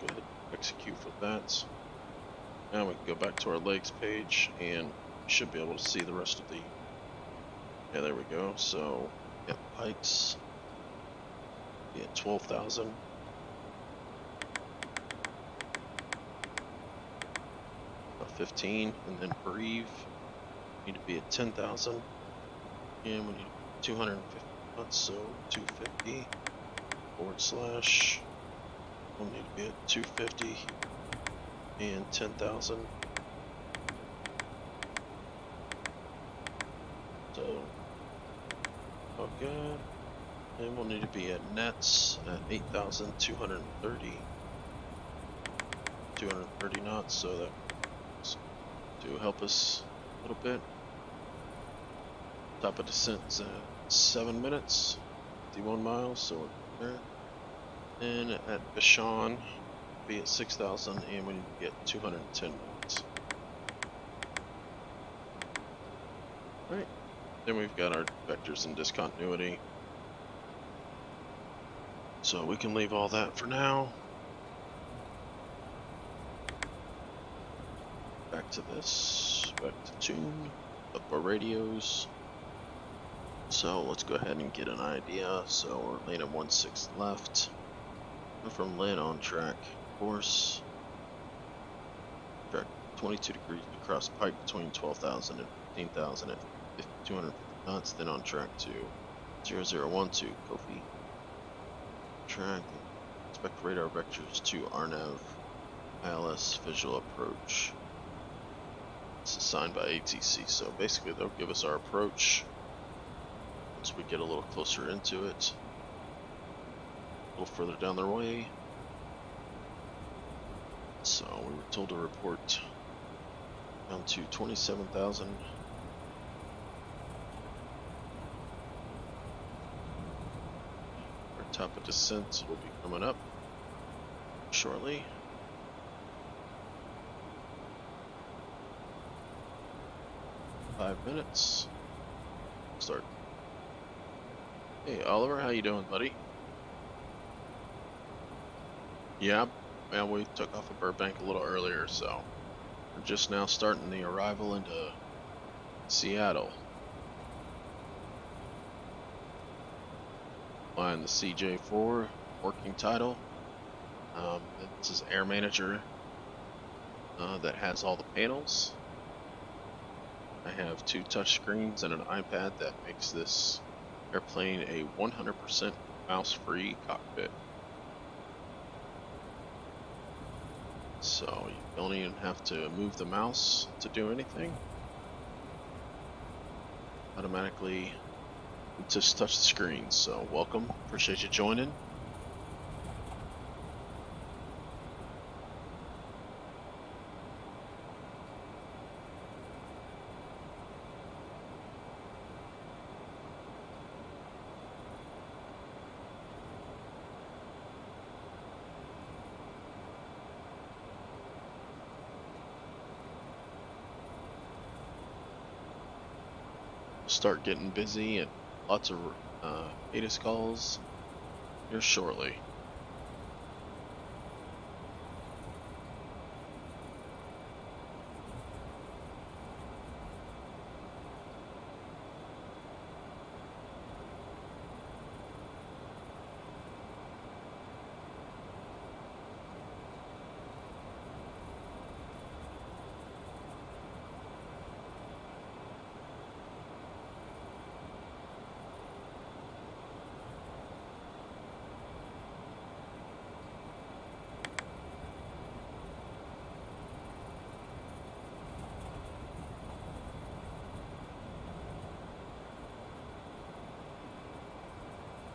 Go ahead and execute for that. Now we can go back to our legs page and should be able to see the rest of the, yeah, there we go. So yeah, pikes, yeah, 12,000. About 15, and then breathe, need to be at 10,000, and we need 250 knots, so 250 / we'll need to be at 250 and 10,000. So, all good. And we'll need to be at nets at 8,230. 230 knots, so that's to help us a little bit. Top of descent's at 7 minutes, 51 miles, so we're there. And at Bashan, be at 6,000, and we need to get 210 knots. Right. Then we've got our vectors and discontinuity. So we can leave all that for now. Back to this, back to tune, up our radios. So let's go ahead and get an idea. So we're landing 1/6 left. And from land on track course. Track 22 degrees across pike between 12,000 and 15,000 at 250 knots. Then on track to 0012 Kofi. Track. Expect radar vectors to RNAV ILS visual approach. It's assigned by ATC, so basically they'll give us our approach once we get a little closer into it, a little further down their way. So we were told to report down to 27,000. Our top of descent will be coming up shortly. Five minutes. Start. Hey Oliver, how you doing, buddy? Yeah, man, we took off of Burbank a little earlier, so we're just now starting the arrival into Seattle. Flying the CJ4 working title. This is Air Manager that has all the panels. I have 2 touch screens and an iPad that makes this airplane a 100% mouse-free cockpit. So you don't even have to move the mouse to do anything. Automatically just touch the screen. So welcome, appreciate you joining. Start getting busy and lots of ATIS calls here shortly.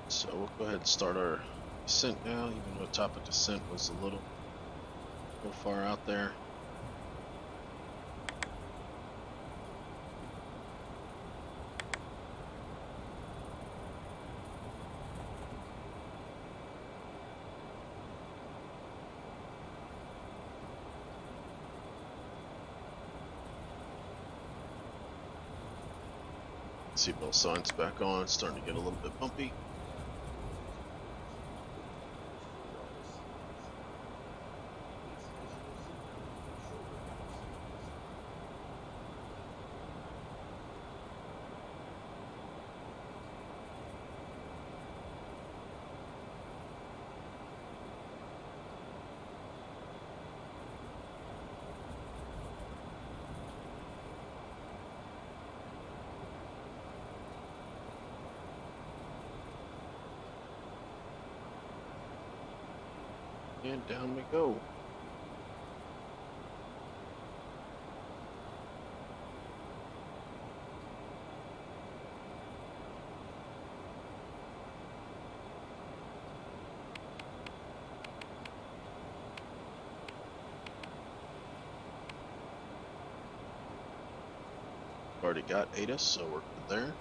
So we'll go ahead and start our descent now, even though top of descent was a little far out there. Seatbelt signs back on, it's starting to get a little bit bumpy. And down we go. Already got ATIS, so we're good there.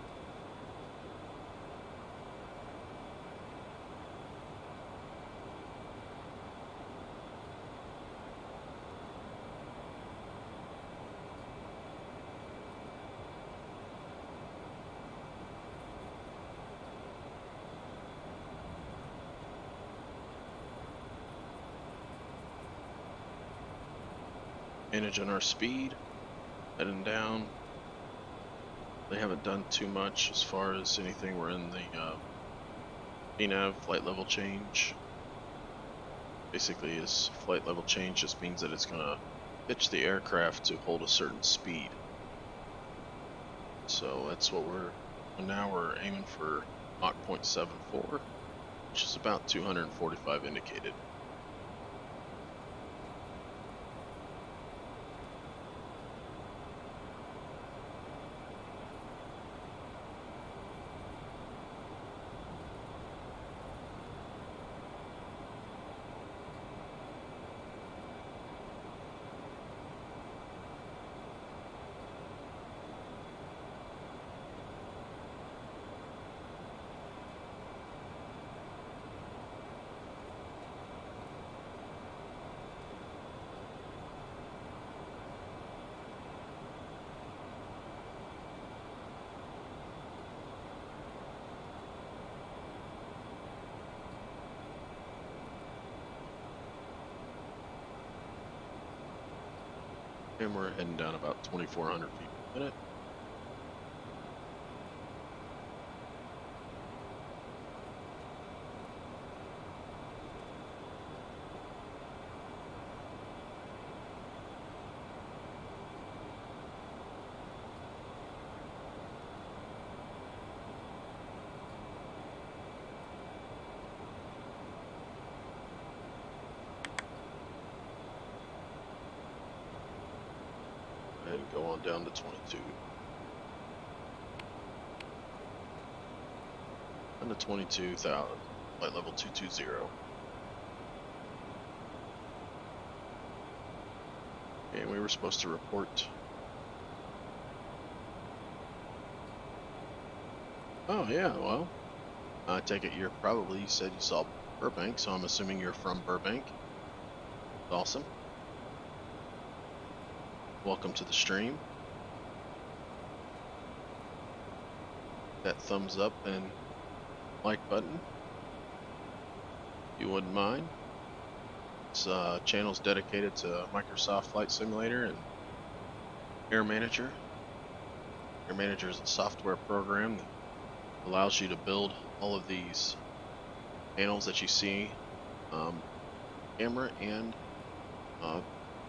managing our speed, heading down. They haven't done too much as far as anything. We're in the PNAV flight level change. Basically, is flight level change just means that it's going to pitch the aircraft to hold a certain speed. So that's what now we're aiming for Mach 0.74, which is about 245 indicated. And we're heading down about 2,400 feet a minute. And go on down to 22. And to 22,000, flight level 220. And we were supposed to report. Oh yeah, well, I take it you said you saw Burbank, so I'm assuming you're from Burbank. Awesome. Welcome to the stream. That thumbs up and like button, if you wouldn't mind. This channel's dedicated to Microsoft Flight Simulator and Air Manager. Air Manager is a software program that allows you to build all of these panels that you see camera and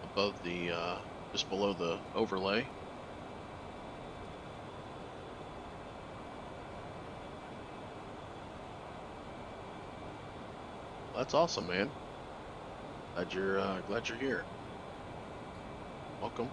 above the just below the overlay. Well, that's awesome, man. Glad you're here. Welcome.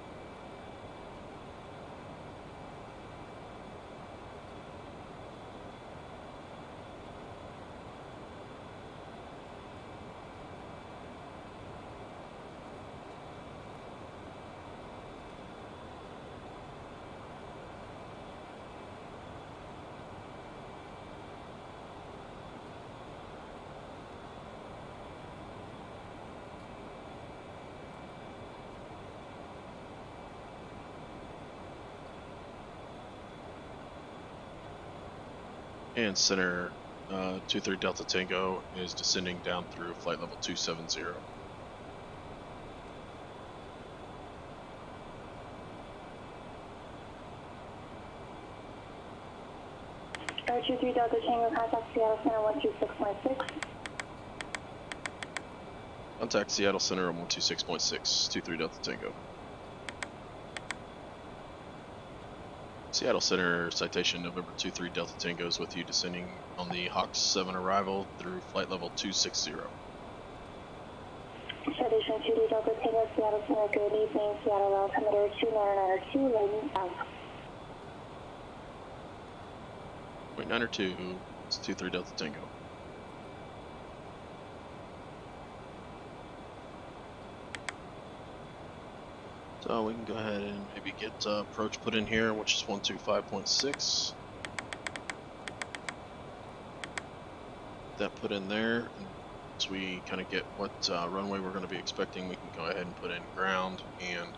And center 23 Delta Tango is descending down through flight level 270. Air 23 Delta Tango, contact Seattle Center 126.6. Contact Seattle Center on 126.6, 23 Delta Tango. Seattle Center, Citation November 23 Delta Tango is with you, descending on the Hawk 7 arrival through flight level 260. Citation 2D Delta Tango, Seattle Center, good evening. Seattle altimeter 2992, landing south. 0.902, it's 23 Delta Tango. So we can go ahead and maybe get approach put in here, which is 125.6. That put in there, and once we kind of get what runway we're going to be expecting, we can go ahead and put in ground and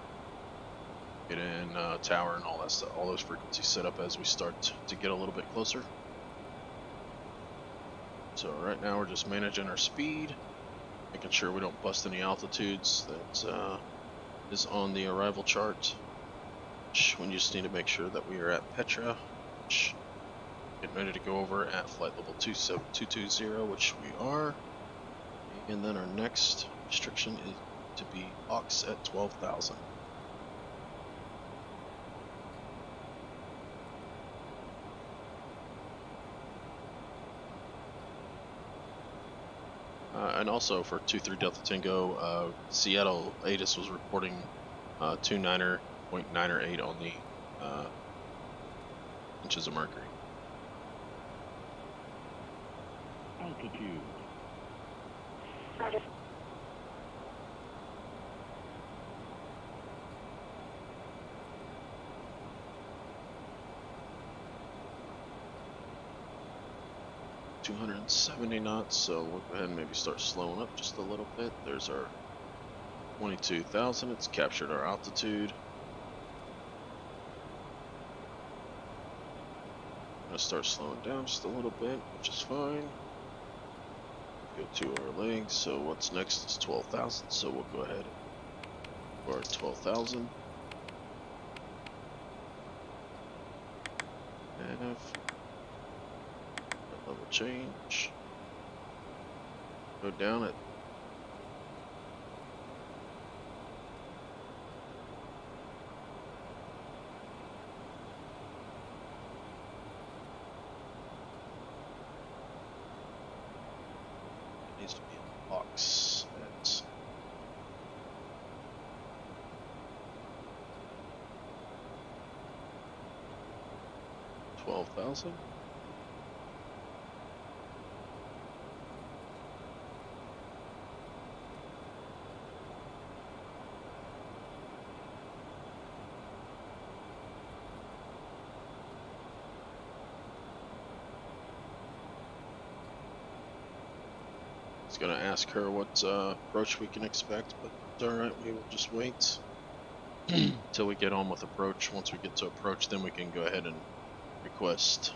get in tower and all that stuff, all those frequencies set up as we start to get a little bit closer. So right now we're just managing our speed, making sure we don't bust any altitudes that is on the arrival chart, which we just need to make sure that we are at Petra, which getting ready to go over at flight level 27220, which we are. And then our next restriction is to be aux at 12,000. And also for 23 Delta Tango, Seattle ATIS was reporting 29.908 on the inches of mercury. Altitude. Roger. .270 knots, so we'll go ahead and maybe start slowing up just a little bit. There's our 22,000. It's captured our altitude. I'm gonna start slowing down just a little bit, which is fine. Go to our legs. So what's next is 12,000. So we'll go ahead for 12,000. And level change. Go down it. It needs to be in the box at 12,000. Gonna ask her what approach we can expect, but it's alright, we will just wait till we get on with approach. Once we get to approach, then we can go ahead and request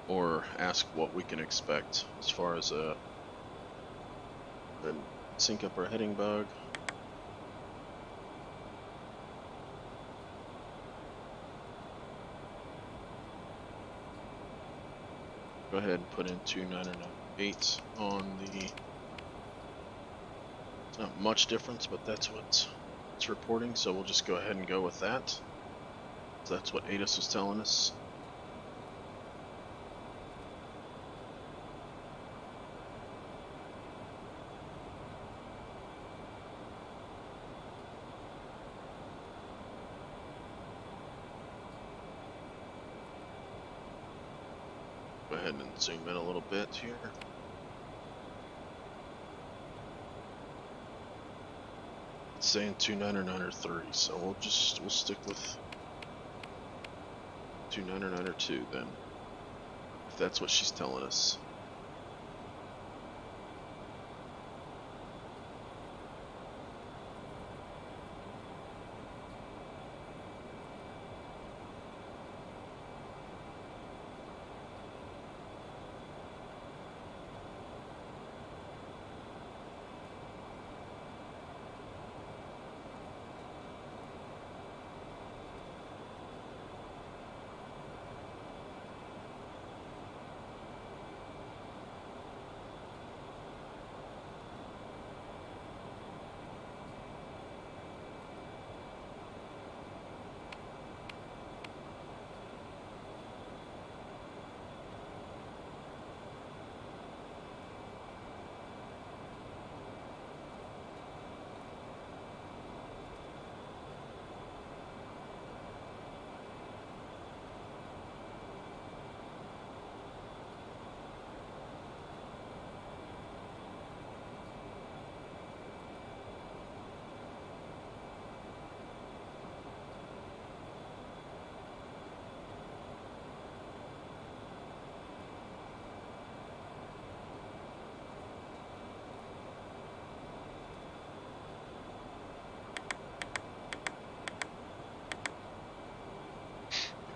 or ask what we can expect as far as sync up our heading bug. Go ahead and put in 2998 on the, it's not much difference, but that's what it's reporting, so we'll just go ahead and go with that. So that's what ATIS was telling us. Go ahead and zoom in a little bit here. It's saying 2993, so we'll stick with 2992 then, if that's what she's telling us.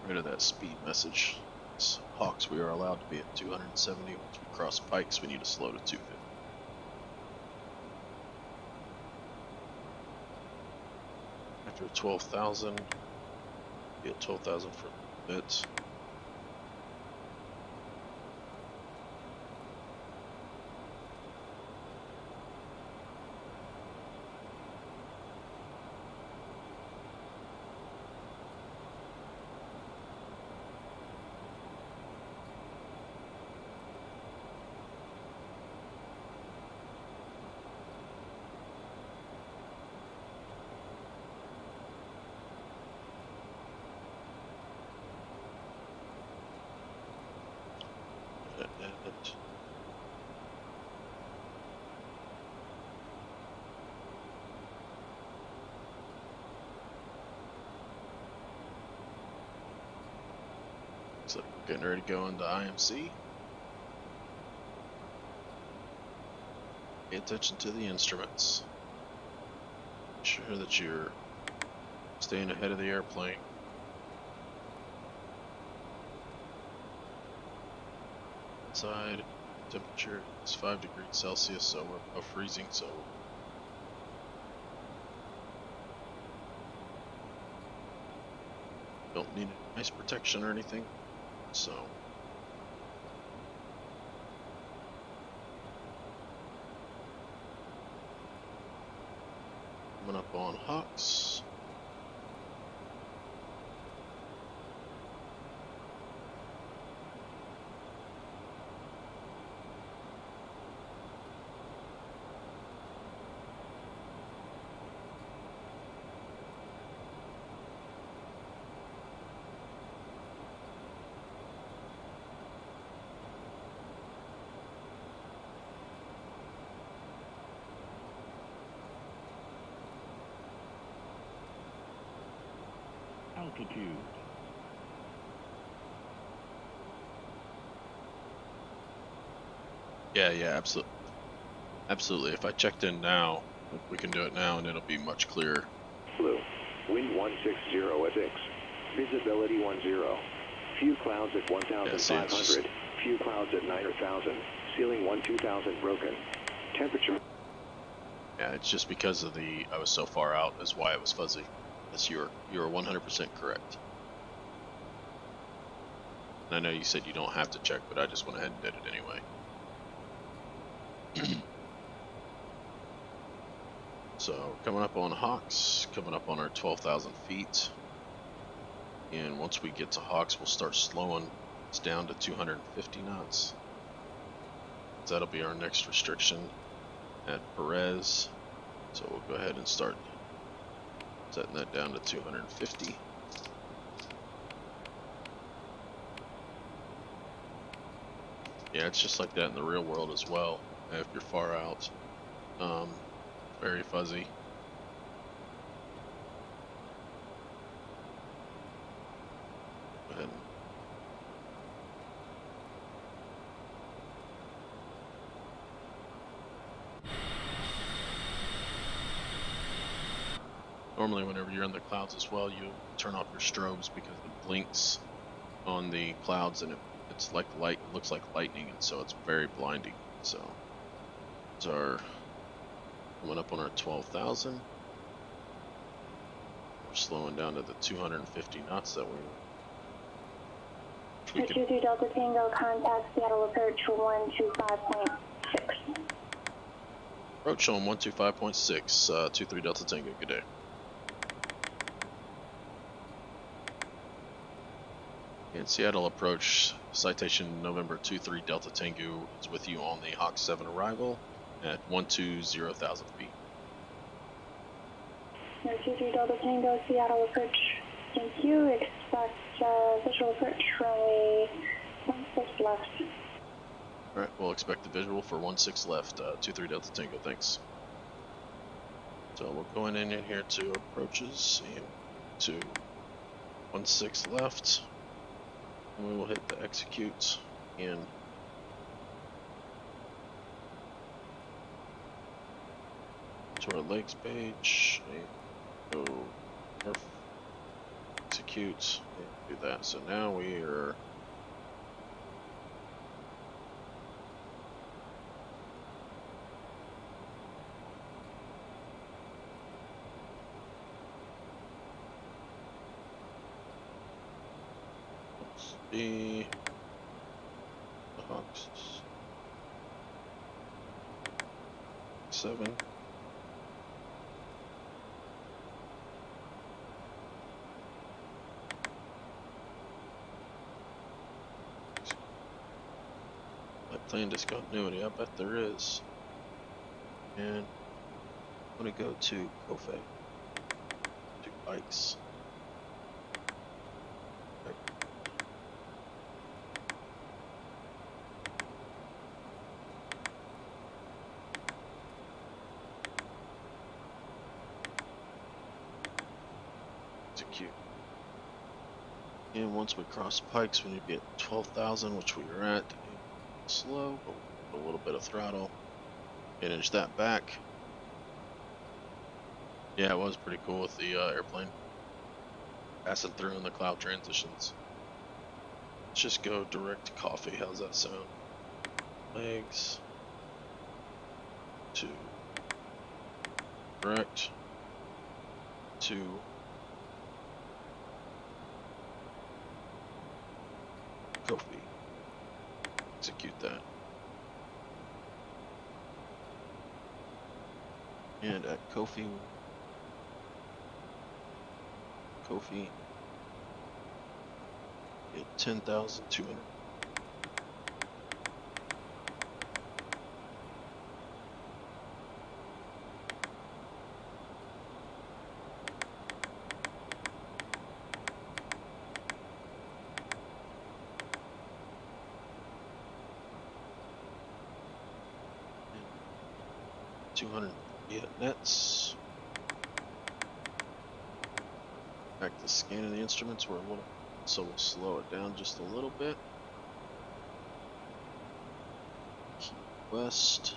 Rid of that speed message. It's Hawks, we are allowed to be at 270. Once we cross Pikes, we need to slow to 250. after 12,000. Be at 12,000 for a bit. Looks like we're getting ready to go into IMC. Pay attention to the instruments. Make sure that you're staying ahead of the airplane. Outside temperature is 5 degrees Celsius, so we're above freezing, so don't need ice protection or anything. So coming up on Hawks. Altitude. Yeah, absolutely. Absolutely. If I checked in now, we can do it now and it'll be much clearer. Blue. Wind 160 at 6. Visibility 10. Few clouds at 1,500. Few clouds at 9,000. Ceiling 12,000 broken. Temperature. Yeah, it's just because of I was so far out is why it was fuzzy. Yes, you're 100% correct. And I know you said you don't have to check, but I just went ahead and did it anyway. So coming up on Hawks, coming up on our 12,000 feet. And once we get to Hawks, we'll start slowing. It's down to 250 knots. So that'll be our next restriction at Perez. So we'll go ahead and start setting that down to 250. Yeah, it's just like that in the real world as well. If you're far out, very fuzzy. Go ahead. Normally whenever you're in the clouds as well, you turn off your strobes because it blinks on the clouds and it's like light, it looks like lightning, and so it's very blinding. So those are coming up on our 12,000. We're slowing down to the 250 knots that we 23 Delta Tango, contact Seattle approach 125.6. Approach on 125.6, 23 Delta Tango, good day. And Seattle approach, Citation November 23 Delta Tango is with you on the Hawk 7 arrival at 120,000 feet. 23 Delta Tango, Seattle approach. Thank you. Expect visual approach runway 16 left. Alright, we'll expect the visual for 16 left, 23 Delta Tango, thanks. So we're going in here to approaches and to 16 left. And we will hit the execute and to our legs page and go execute and do that. So now we are The Hawks 7. Plane discontinuity, I bet there is. And I'm gonna go to Kofe, to Pikes. Okay. Execute. And once we cross Pikes, we need to be at 12,000, which we are at. Slow, but with a little bit of throttle. Manage that back. Yeah, it was pretty cool with the airplane passing through in the cloud transitions. Let's just go direct to coffee. How's that sound? Legs. 2. Direct. 2. Coffee. Execute that. And at Kofi, get 10,200. At nets. Back to scanning the instruments. We're a little, so we'll slow it down just a little bit. Key West.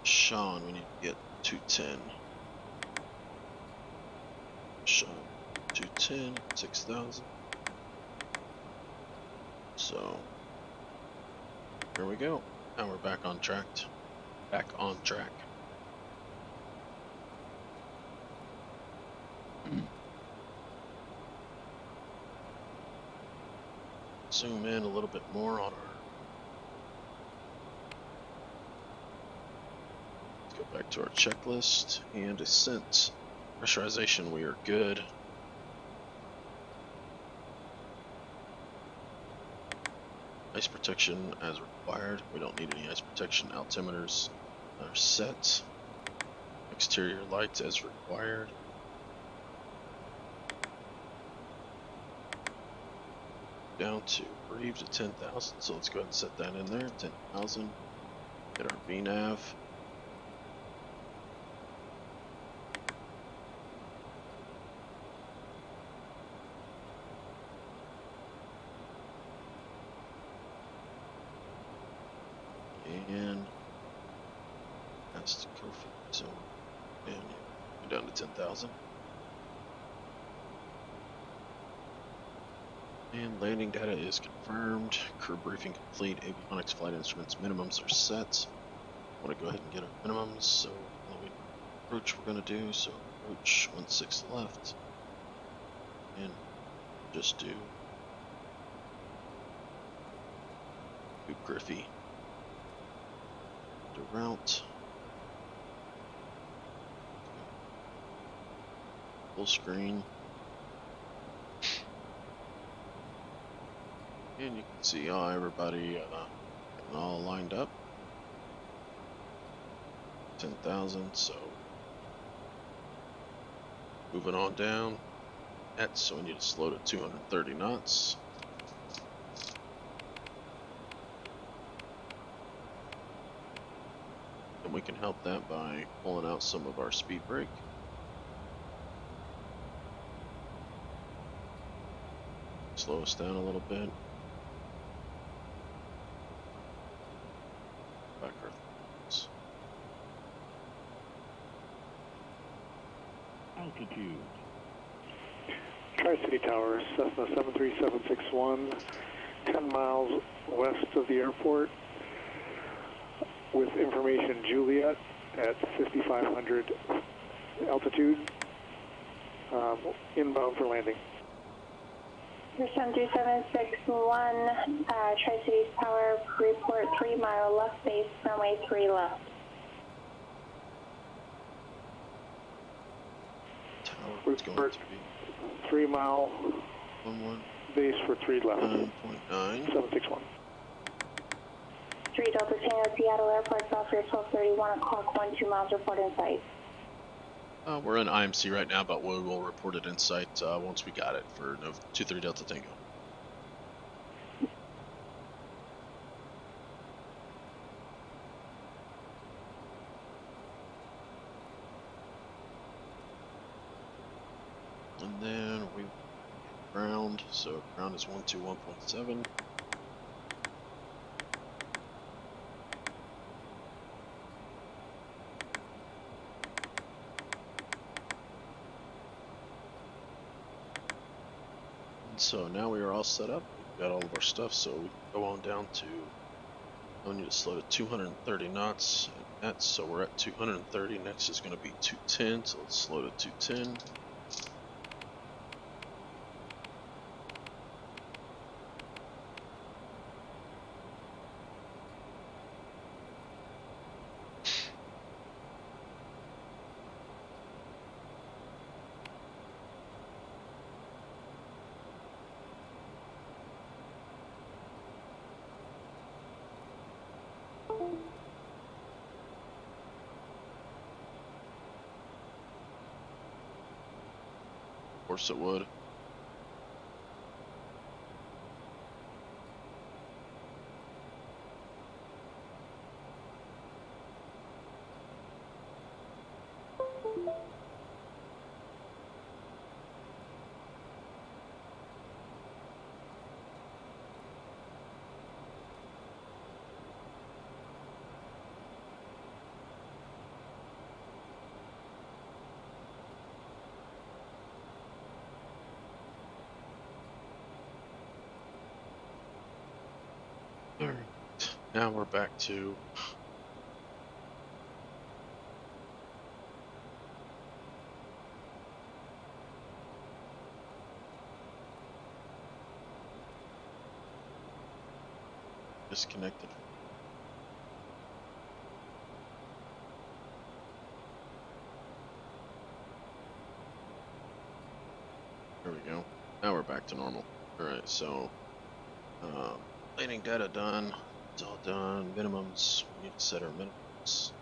Sean, we need to get 210. Sean, 210, 6,000. So, here we go. Now we're back on track. Back on track. Zoom in a little bit more on our. Let's go back to our checklist and ascent. Pressurization, we are good. Ice protection as required. We don't need any ice protection. Altimeters are set. Exterior lights as required. Down to breathe to 10,000, so let's go ahead and set that in there. 10,000. Get our VNAV. And that's to Kofi. So, and go down to 10,000. And landing data is confirmed. Crew briefing complete. Avionics flight instruments minimums are set. I want to go ahead and get our minimums. So approach we're going to do. So approach 16 left. And just do Griffey. Do route. Full screen. And you can see everybody all lined up. 10,000, so moving on down. So we need to slow to 230 knots. And we can help that by pulling out some of our speed brake. Slow us down a little bit. Back our thoughts. Altitude. Tri-City Tower, Cessna 73761, 10 miles west of the airport, with information Juliet at 5,500 altitude, inbound for landing. 73761, Tri-Cities Tower, report 3 mile left base, runway 3 left. Tower is going to be 3 mile 11 base for 3 left. 9.9. 761. 3 Delta Tango, Seattle Airport, Southwest 1231 o'clock, 12 miles, report in sight. We're in IMC right now, but we will report it in sight once we got it for 23 Delta Tango. And then we ground, so ground is 121.7. So now we are all set up. We've got all of our stuff, so we can go on down to, I need to slow to 230 knots. And that's, so we're at 230. Next is going to be 210, so let's slow to 210. Of course it would. Alright, now we're back to disconnected. There we go. Now we're back to normal. Alright, so landing data done. It's all done. Minimums. We need to set our minimums.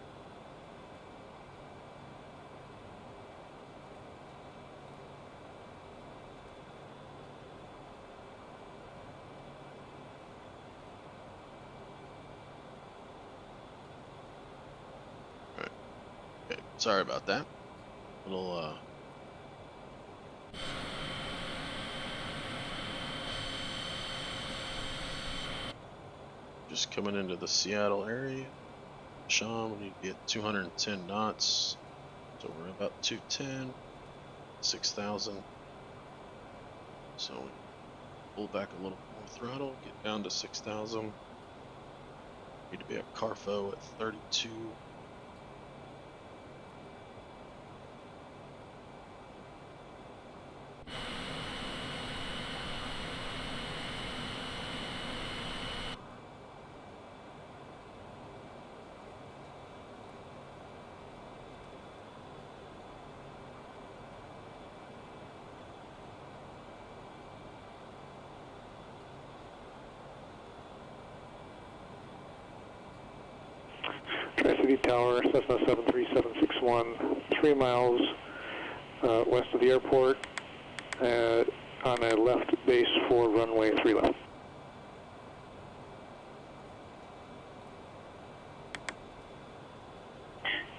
Alright. Okay. Sorry about that. Little just coming into the Seattle area. Sean, we need to be at 210 knots. So we're about 210, 6,000. So we pull back a little more throttle, get down to 6,000. Need to be at Carfo at 32. Tri-City Tower, Cessna 73761, 3 miles west of the airport, on a left base for runway 3 left.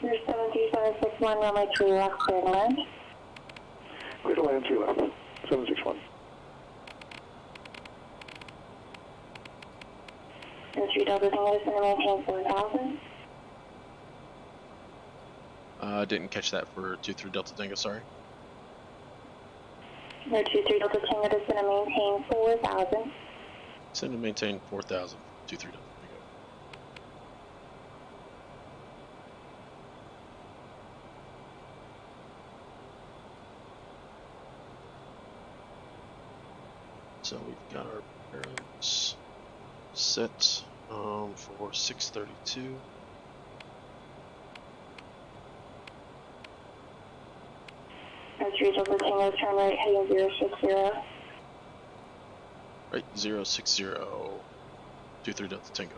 There's 73761, runway 3 left, clear to land. Clear to land 3 left, 761. And 3 Delta Tango, descend to maintain 4,000. I didn't catch that for 23 Delta Tango, sorry. No, 23 Delta Tango, descend to maintain 4,000. Send to maintain 4,000, 23 Delta Tango. So we've got our bearings set for 632. That's Delta Tango, turn right heading 060. Right, 060, 23 Delta Tango.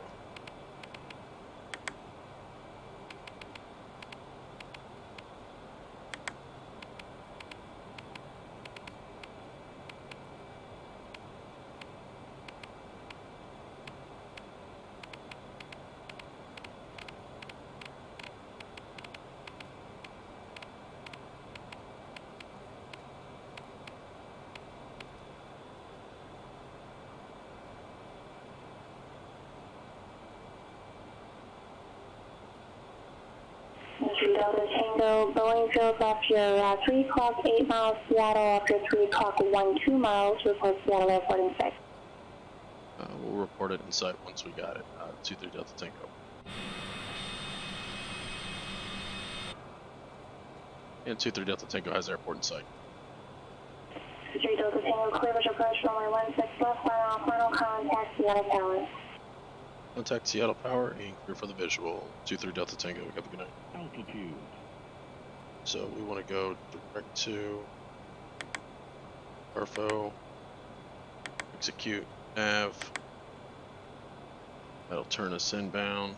Delta Tango, Boeing fields after 3 o'clock 8 miles, Seattle after 3 o'clock 12 miles, report Seattle Airport in sight. We'll report it in sight once we got it, 23 Delta Tango. And 23 Delta Tango has airport in sight. 3 Delta Tango, clear visual approach, runway 16 left, final contact Seattle Tower. Contact Seattle Power and clear for the visual. 23 Delta Tango, we got the good night. Altitude. So we want to go direct to Perfo, execute nav. That'll turn us inbound.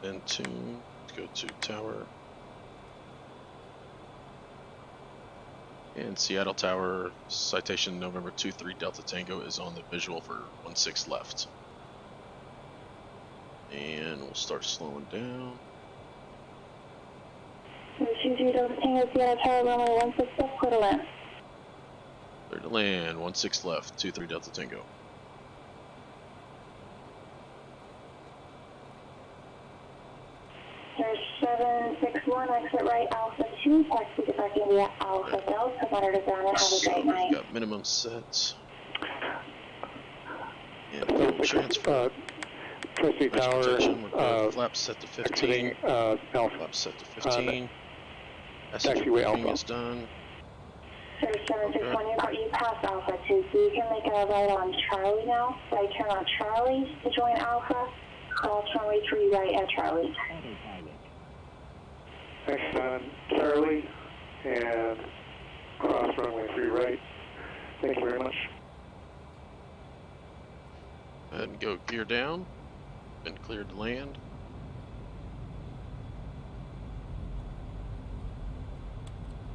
Then tune, go to tower. And Seattle Tower, citation November 23 Delta Tango is on the visual for 16 left. And we'll start slowing down. 23 Delta Tango, Seattle Tower, runway 16 left, clear to land. Clear to land, 16 left, 23 Delta Tango. There's 761, exit right, Alpha 2, taxi departing via Alpha Delta, monitor to ground, and have a great night. We've got minimum sets. And full transfer. Tracy Tower, flaps set to 15. exiting, Flaps set to 15. taxiway Alpha. Is done. Sir, 761, you passed Alpha 2, so you can make a right on Charlie now. Right turn on Charlie to join Alpha. Cross runway 3 right at Charlie. Next on Charlie and cross runway 3 right. Thank you very much. And go gear down. Been cleared to land.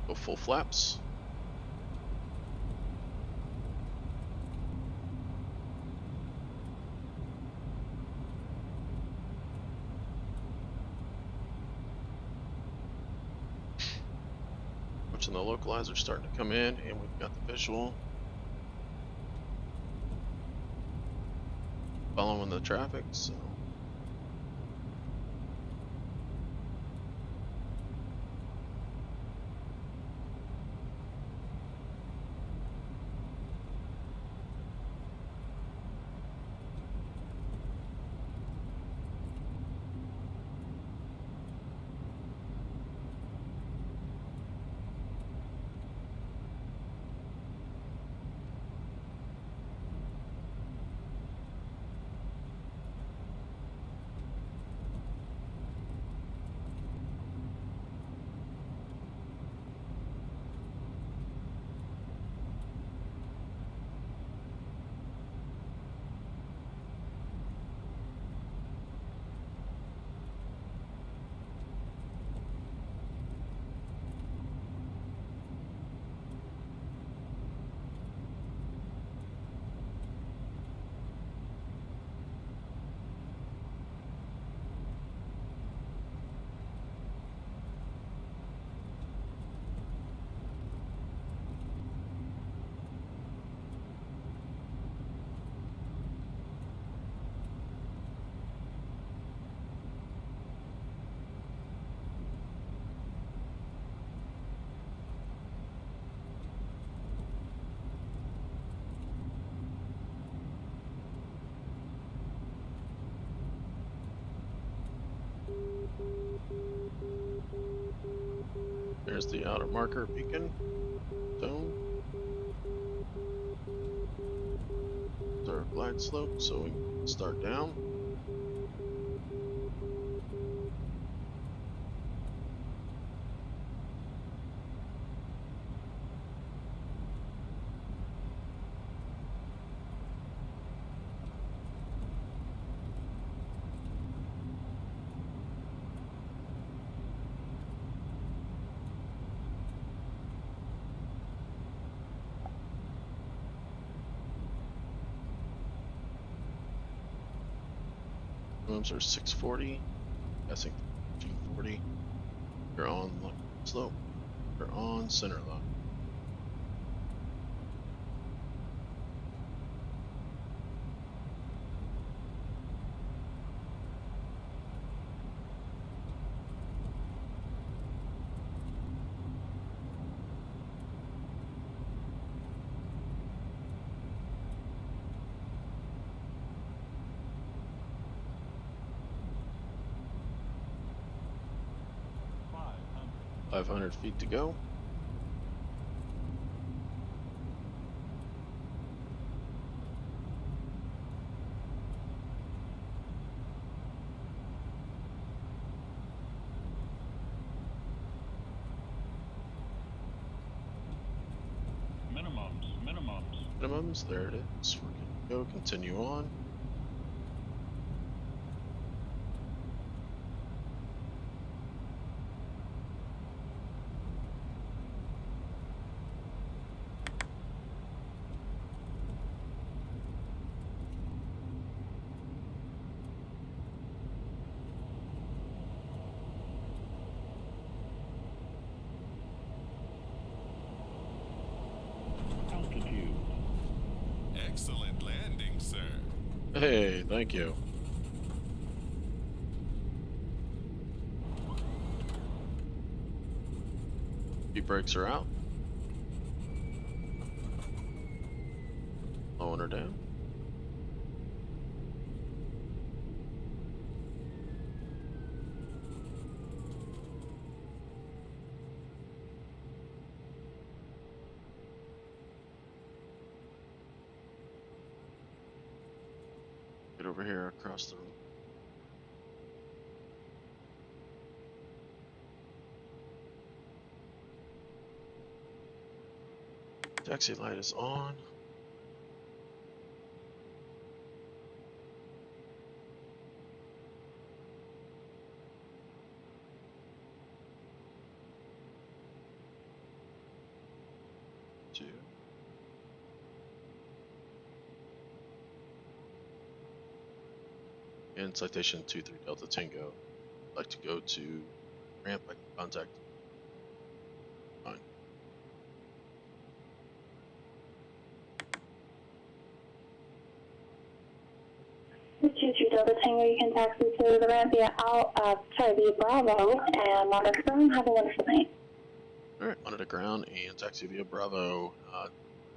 Go full flaps. Watching the localizer starting to come in, and we've got the visual. Following the traffic, so. There's the outer marker beacon zone. our glide slope so we can start down. Are 640, passing 240. You're on slope. You're on center line. Five 500 feet to go. Minimums, there it is. We're good to go. Continue on. Excellent landing, sir. Hey, thank you. Speed brakes are out. Slowing her down. Get over here across the room. Taxi light is on. Two. And Citation 23 Delta Tango. I'd like to go to ramp. I can contact. Fine. 23 Delta Tango, you can taxi to the ramp via via Bravo and monitor ground. Have a wonderful night. Alright, monitor ground and taxi via Bravo.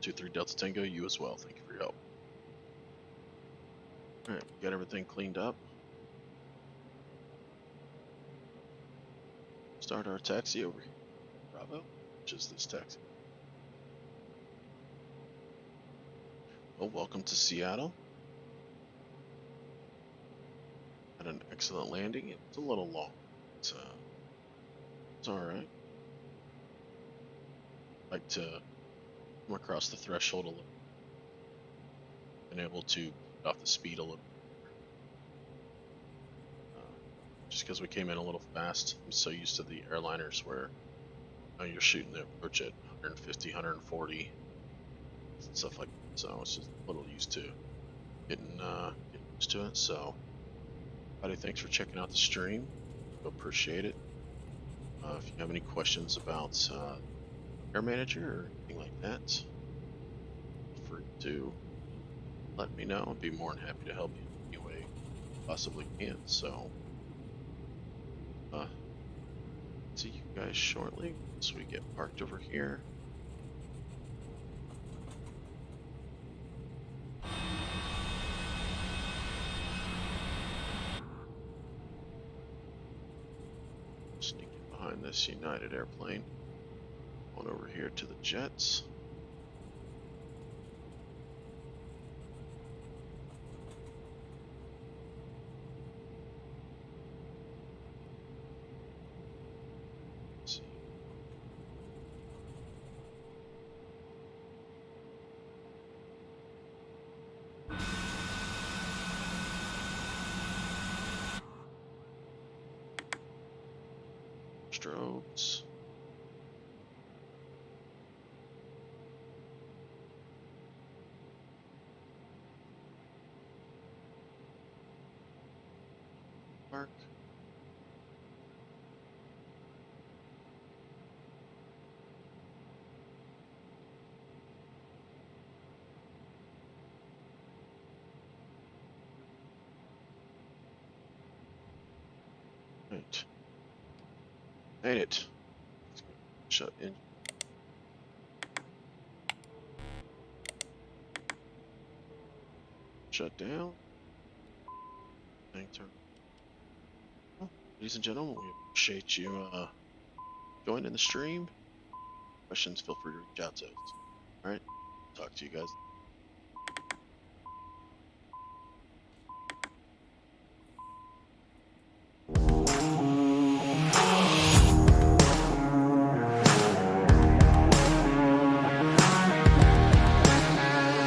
23 Delta Tango, you as well. Thank you for your help. Alright, we got everything cleaned up. Start our taxi over here. Bravo, which is this taxi. Well, welcome to Seattle. Had an excellent landing. It's a little long. It's alright. Like to come across the threshold a little. Been able to get off the speed a little. Just because we came in a little fast. I'm so used to the airliners where you're shooting the approach at 150, 140, stuff like that. So I was just a little used to getting used to it. So, buddy, thanks for checking out the stream. Appreciate it. If you have any questions about Air Manager or anything like that, feel free to let me know. I'd be more than happy to help you any way I possibly can. So, see you guys shortly once we get parked over here. Sneaking behind this United airplane. On over here to the jets. Strobes. Park. Right. Made it. Shut in. Shut down. Tank turn. Well, ladies and gentlemen, we appreciate you joining the stream. Questions, feel free to reach out to us. Alright, talk to you guys.